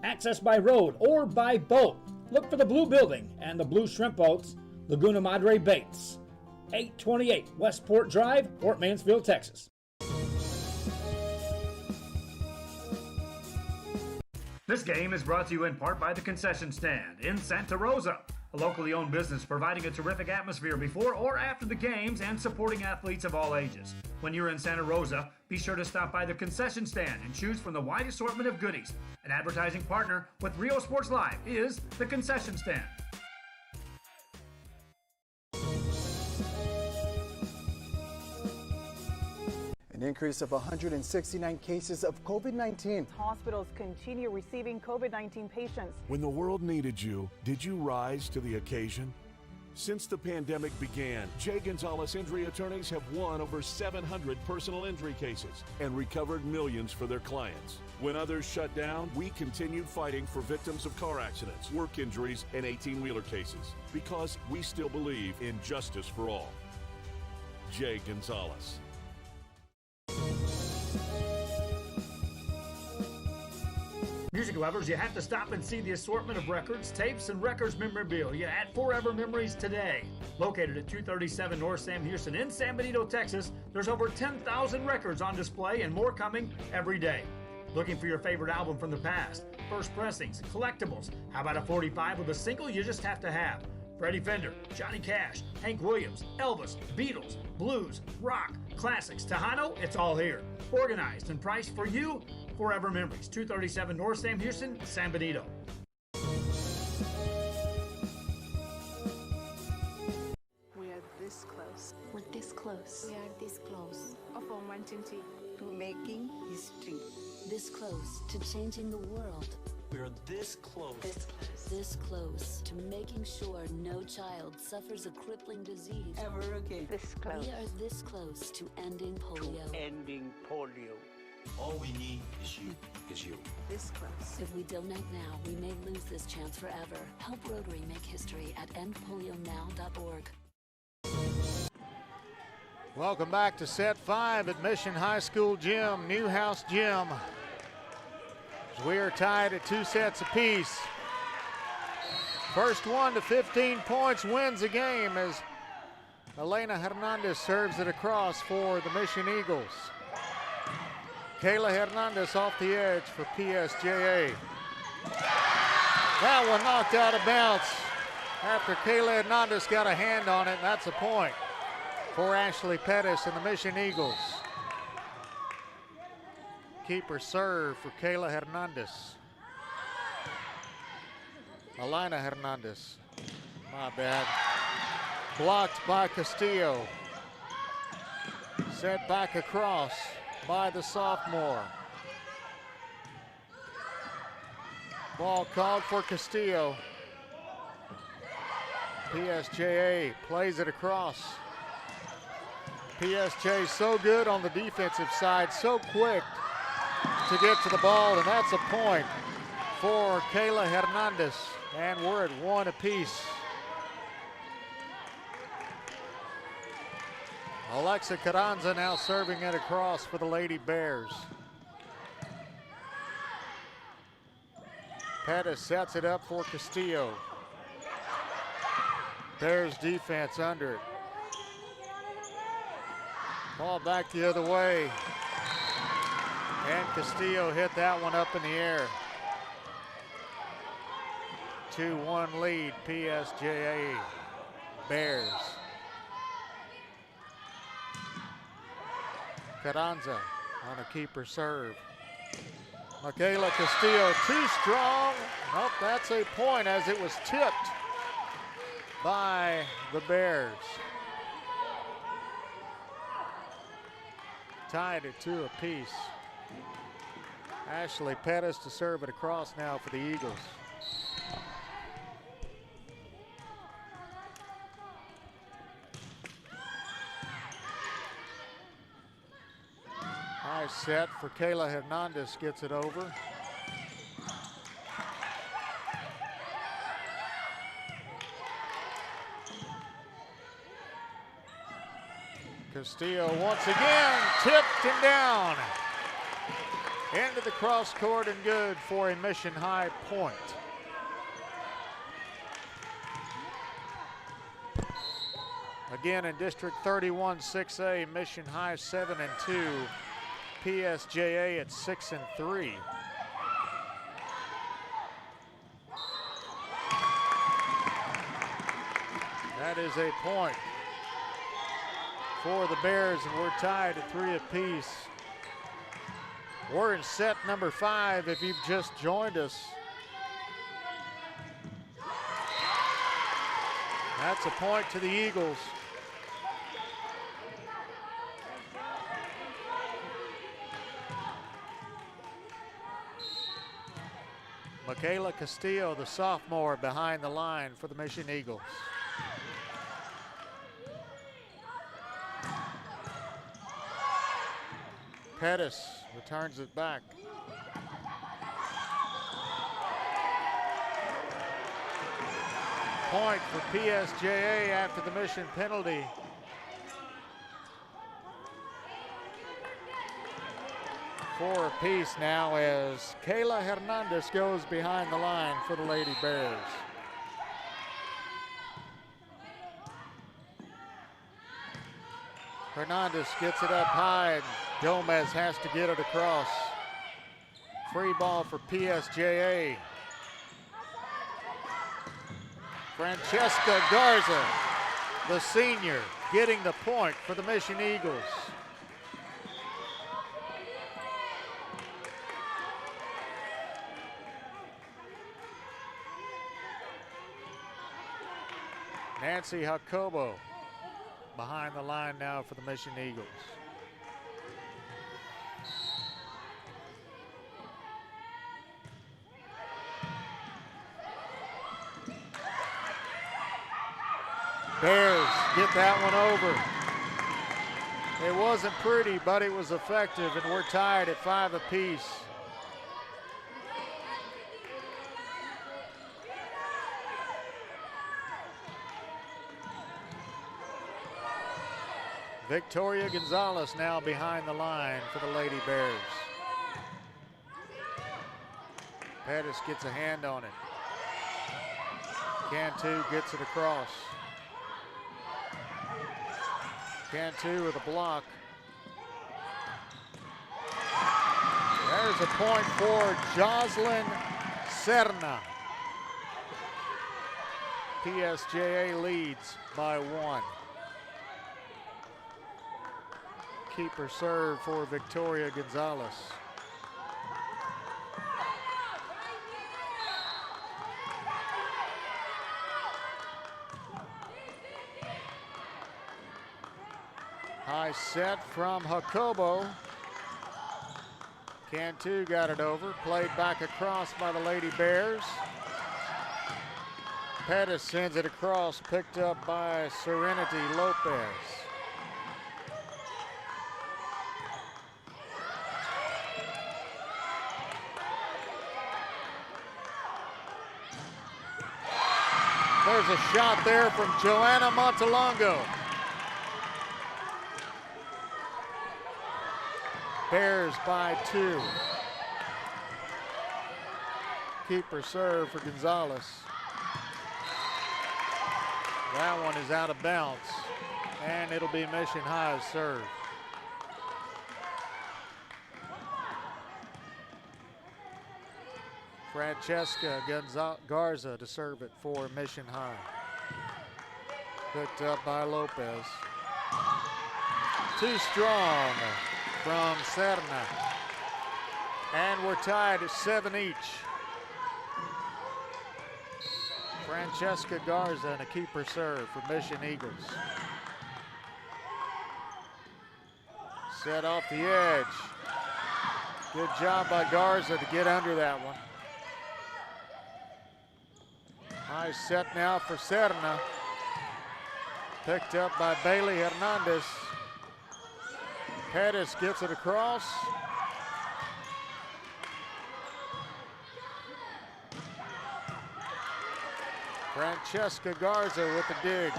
Speaker 2: Access by road or by boat. Look for the blue building and the blue shrimp boats. Laguna Madre Baits, 828 Westport Drive, Port Mansfield, Texas. This game is brought to you in part by the Concession Stand in Santa Rosa, a locally owned business providing a terrific atmosphere before or after the games and supporting athletes of all ages. When you're in Santa Rosa, be sure to stop by the Concession Stand and choose from the wide assortment of goodies. An advertising partner with Rio Sports Live is the Concession Stand.
Speaker 6: An increase of 169 cases of COVID-19.
Speaker 7: Hospitals continue receiving COVID-19 patients.
Speaker 8: When the world needed you, did you rise to the occasion? Since the pandemic began, J. Gonzalez Injury Attorneys have won over 700 personal injury cases and recovered millions for their clients. When others shut down, we continued fighting for victims of car accidents, work injuries, and 18-wheeler cases because we still believe in justice for all. J. Gonzalez.
Speaker 2: Music lovers, you have to stop and see the assortment of records, tapes, and records memorabilia at Forever Memories today. Located at 237 North Sam Houston in San Benito, Texas, there's over 10,000 records on display and more coming every day. Looking for your favorite album from the past, first pressings, collectibles? How about a 45 with a single you just have to have? Freddie Fender, Johnny Cash, Hank Williams, Elvis, Beatles, blues, rock, classics, Tejano, it's all here. Organized and priced for you. Forever Memories, 237 North Sam Houston, San Benito.
Speaker 19: We are this close.
Speaker 14: We're this close.
Speaker 12: We are this close.
Speaker 19: Of uncertainty to making history.
Speaker 14: This close to changing the world.
Speaker 15: We're this close.
Speaker 14: This close. This close to making sure no child suffers a crippling disease
Speaker 19: Ever again.
Speaker 12: This close.
Speaker 14: We are this close to ending polio.
Speaker 15: Ending polio. All we need is you.
Speaker 19: This close.
Speaker 14: If we donate now, we may lose this chance forever. Help Rotary make history at endpolionow.org.
Speaker 1: Welcome back to set 5 at Mission High School Gym, Newhouse Gym. As we are tied at 2 sets apiece. First one to 15 points wins the game as Elena Hernandez serves it across for the Mission Eagles. Kayla Hernandez off the edge for PSJA. That one knocked out of bounds after Kayla Hernandez got a hand on it, and that's a point for Ashley Pettis and the Mission Eagles. Keeper serve for Kayla Hernandez. Elena Hernandez, my bad. Blocked by Castillo. Set back across by the sophomore. Ball called for Castillo. PSJA plays it across. PSJ so good on the defensive side, so quick to get to the ball, and that's a point for Kayla Hernandez, and we're at 1 apiece. Alexa Carranza now serving it across for the Lady Bears. Pettis sets it up for Castillo. Bears defense under it. Ball back the other way. And Castillo hit that one up in the air. 2-1 lead, PSJA Bears. Carranza on a keeper serve. Michaela Castillo too strong. Nope, that's a point as it was tipped by the Bears. Tied at 2 apiece. Ashley Pettis to serve it across now for the Eagles. High set for Kayla Hernandez, gets it over. Castillo once again tipped and down. Into the cross court and good for a Mission High point. Again in District 31 6A, Mission High 7-2, PSJA at 6-3. That is a point for the Bears, and we're tied at 3 apiece. We're in set number 5 if you've just joined us. That's a point to the Eagles. Michaela Castillo, the sophomore, behind the line for the Mission Eagles. Pettis returns it back. Point for PSJA after the Mission penalty. Four apiece now as Kayla Hernandez goes behind the line for the Lady Bears. Hernandez gets it up high, and Gomez has to get it across. Free ball for PSJA. Francesca Garza, the senior, getting the point for the Mission Eagles. Nancy Jacobo behind the line now for the Mission Eagles. Bears get that one over. It wasn't pretty, but it was effective, and we're tied at 5 apiece. Victoria Gonzalez now behind the line for the Lady Bears. Pettis gets a hand on it. Cantu gets it across. Cantu with a block. There's a point for Jocelyn Serna. PSJA leads by 1. Keeper serve for Victoria Gonzalez. High set from Jacobo. Cantu got it over, played back across by the Lady Bears. Pettis sends it across, picked up by Serenity Lopez. There's a shot there from Joanna Montalongo. Bears by 2. Keeper serve for Gonzalez. That one is out of bounds, and it'll be Mission High's serve. Francesca Garza to serve it for Mission High. Picked up by Lopez. Too strong from Serna. And we're tied at 7 each. Francesca Garza and a keeper serve for Mission Eagles. Set off the edge. Good job by Garza to get under that one. High set now for Serna. Picked up by Bailey Hernandez. Pettis gets it across. Francesca Garza with the dig.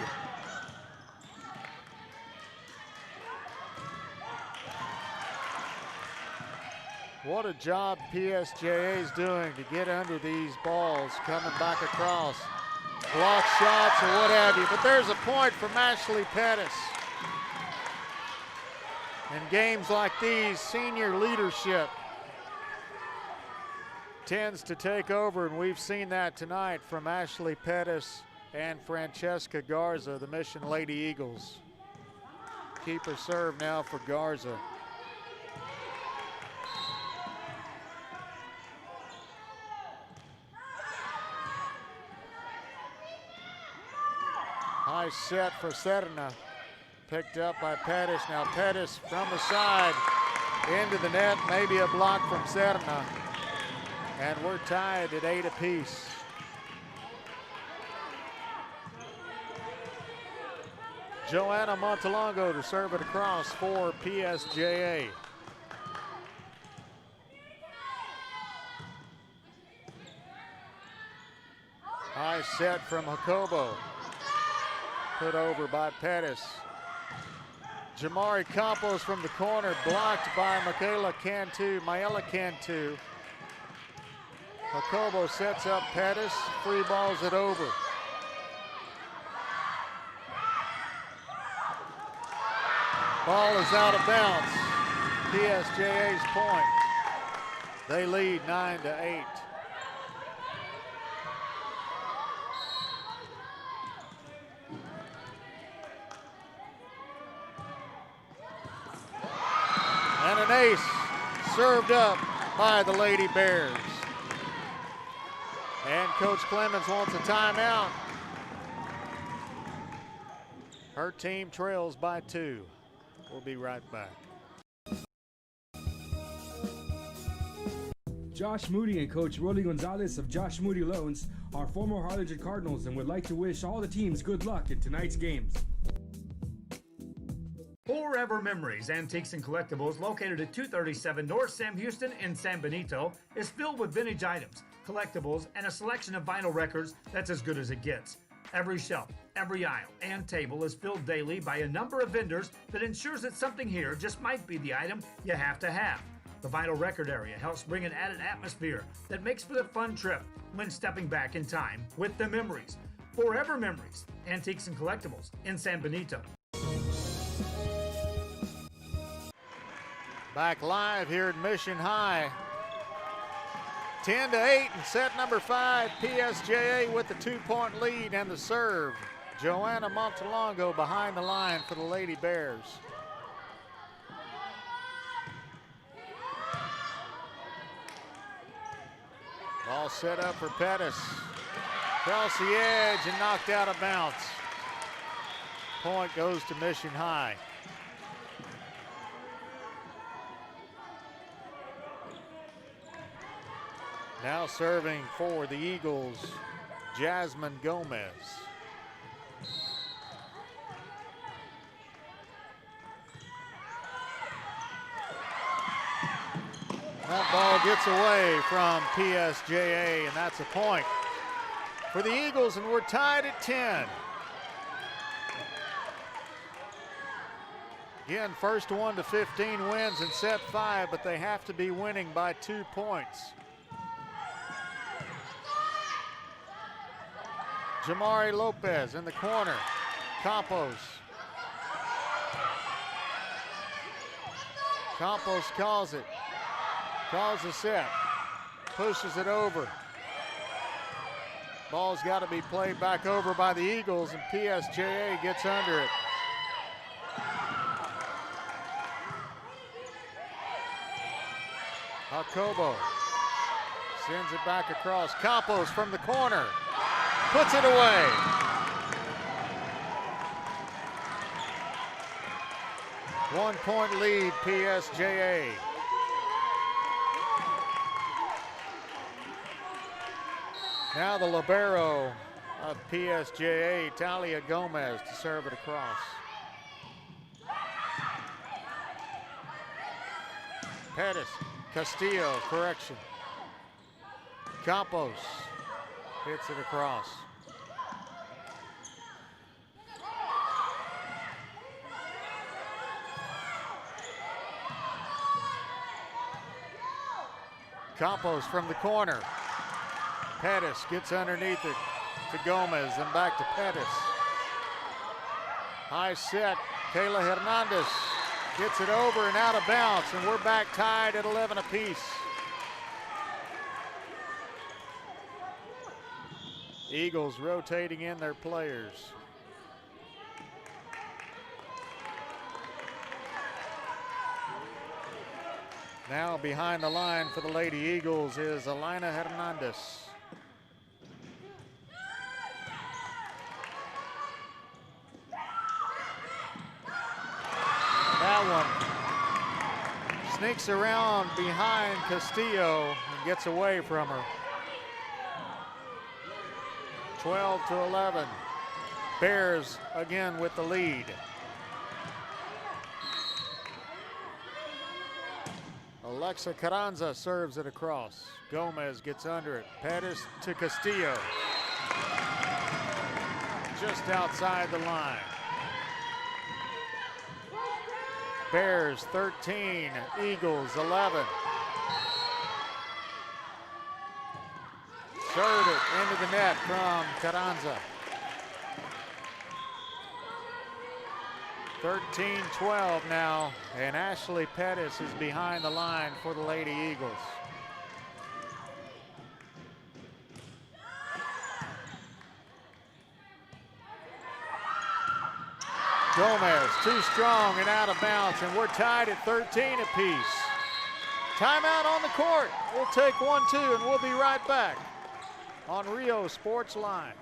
Speaker 1: What a job PSJA is doing to get under these balls coming back across. Block shots or what have you, but there's a point from Ashley Pettis. In games like these, senior leadership tends to take over, and we've seen that tonight from Ashley Pettis and Francesca Garza, the Mission Lady Eagles. Keeper serve now for Garza. High set for Serna. Picked up by Pettis. Now Pettis from the side into the net. Maybe a block from Serna. And we're tied at 8 apiece. Joanna Montalongo to serve it across for PSJA. High set from Jacobo. Put over by Pettis. Jamari Campos from the corner, blocked by Maela Cantu. Jacobo sets up Pettis, free balls it over. Ball is out of bounds. PSJA's point. They lead 9-8. And an ace served up by the Lady Bears. And Coach Clemens wants a timeout. Her team trails by 2. We'll be right back.
Speaker 16: Josh Moody and Coach Rolly Gonzalez of Josh Moody Loans are former Harlingen Cardinals and would like to wish all the teams good luck in tonight's games.
Speaker 2: Forever Memories Antiques and Collectibles, located at 237 North Sam Houston in San Benito, is filled with vintage items, collectibles, and a selection of vinyl records that's as good as it gets. Every shelf, every aisle, and table is filled daily by a number of vendors that ensures that something here just might be the item you have to have. The vinyl record area helps bring an added atmosphere that makes for the fun trip when stepping back in time with the memories. Forever Memories Antiques and Collectibles in San Benito.
Speaker 1: Back live here at Mission High. 10-8 in set number 5. PSJA with the 2-point lead and the serve. Joanna Montalongo behind the line for the Lady Bears. Ball set up for Pettis. Across the edge and knocked out of bounds. Point goes to Mission High. Now serving for the Eagles, Jasmine Gomez. That ball gets away from PSJA, and that's a point for the Eagles, and we're tied at 10. Again, first 1 to 15 wins in set 5, but they have to be winning by 2 points. Jamari Lopez in the corner. Campos. Campos calls it. Calls the set. Pushes it over. Ball's got to be played back over by the Eagles, and PSJA gets under it. Jacobo sends it back across. Campos from the corner. Puts it away. 1-point lead, PSJA. Now the libero of PSJA, Talia Gomez, to serve it across. Pettis, Castillo, correction. Campos hits it across. Campos from the corner. Pettis gets underneath it to Gomez, then back to Pettis. High set, Kayla Hernandez gets it over and out of bounds, and we're back tied at 11 apiece. Eagles rotating in their players. Now behind the line for the Lady Eagles is Alina Hernandez. That one sneaks around behind Castillo and gets away from her. 12-11. Bears again with the lead. Alexa Carranza serves it across. Gomez gets under it. Pettis to Castillo. Just outside the line. Bears 13, Eagles 11. Served it into the net from Carranza. 13-12 now, and Ashley Pettis is behind the line for the Lady Eagles. Gomez, too strong and out of bounds, and we're tied at 13 apiece. Timeout on the court. We'll take 1-2, and we'll be right back on Rio Sports Live.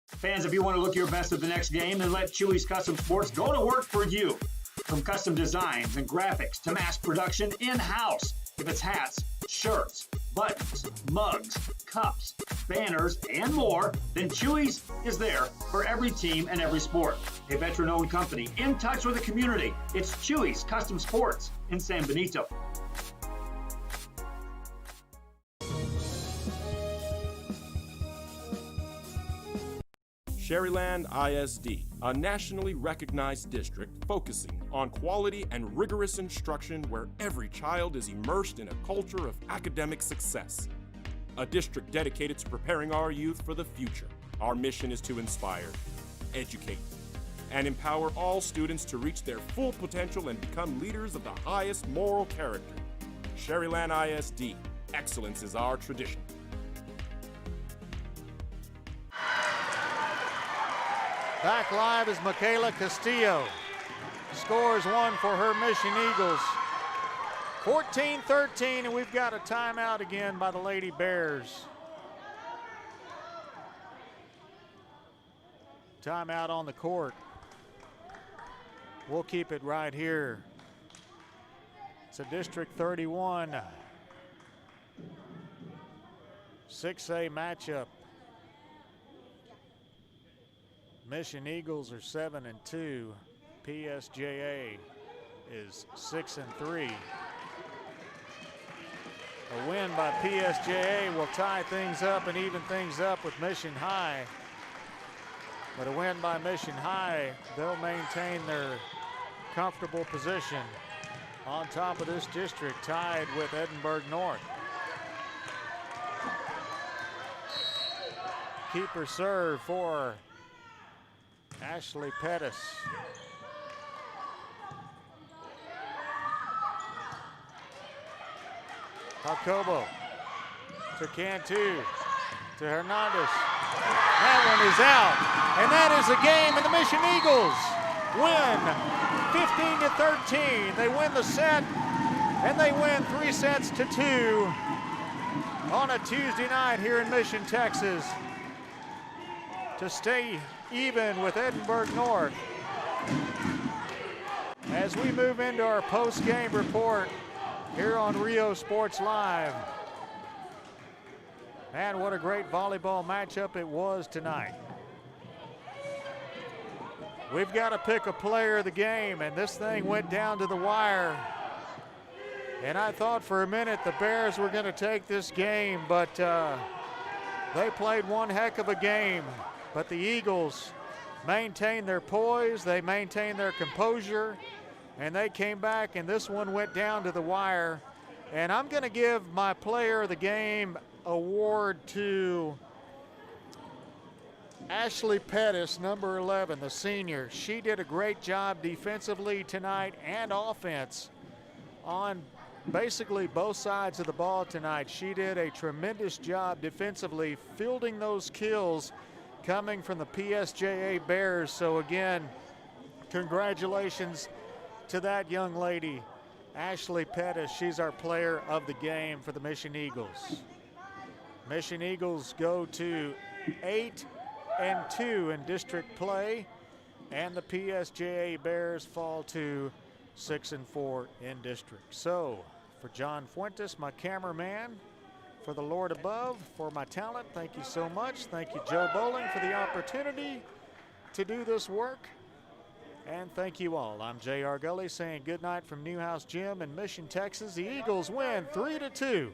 Speaker 17: Fans, if you want to look your best at the next game, then let Chewy's Custom Sports go to work for you. From custom designs and graphics to mass production in-house. If it's hats, shirts, buttons, mugs, cups, banners, and more, then Chewy's is there for every team and every sport. A veteran-owned company in touch with the community. It's Chewy's Custom Sports in San Benito.
Speaker 18: Sherryland ISD, a nationally recognized district focusing on quality and rigorous instruction where every child is immersed in a culture of academic success. A district dedicated to preparing our youth for the future. Our mission is to inspire, educate, and empower all students to reach their full potential and become leaders of the highest moral character. Sherryland ISD, excellence is our tradition.
Speaker 1: Back live is Michaela Castillo. Scores one for her Mission Eagles. 14-13, and we've got a timeout again by the Lady Bears. Timeout on the court. We'll keep it right here. It's a District 31 6A matchup. Mission Eagles are 7-2. PSJA is 6-3. A win by PSJA will tie things up and even things up with Mission High. But a win by Mission High, they'll maintain their comfortable position on top of this district, tied with Edinburgh North. Keeper serve for Ashley Pettis. Jacobo to Cantu, to Hernandez. That one is out, and that is a game, and the Mission Eagles win 15-13. They win the set, and they win 3-2 on a Tuesday night here in Mission, Texas, to stay even with Edinburgh North. As we move into our post-game report here on Rio Sports Live. Man, what a great volleyball matchup it was tonight. We've got to pick a player of the game, and this thing went down to the wire. And I thought for a minute the Bears were going to take this game, but they played one heck of a game. But the Eagles maintained their poise, they maintained their composure, and they came back, and this one went down to the wire. And I'm going to give my player of the game award to Ashley Pettis, number 11, the senior. She did a great job defensively tonight and offense on basically both sides of the ball tonight. She did a tremendous job defensively, fielding those kills coming from the PSJA Bears. So again, congratulations to that young lady, Ashley Pettis. She's our player of the game for the Mission Eagles. Mission Eagles go to 8-2 in district play, and the PSJA Bears fall to 6-4 in district. So for John Fuentes, my cameraman, for the Lord above, for my talent, thank you so much. Thank you, Joe Bowling, for the opportunity to do this work. And thank you all. I'm J.R. Gully saying good night from Newhouse Gym in Mission, Texas. The Eagles win 3-2.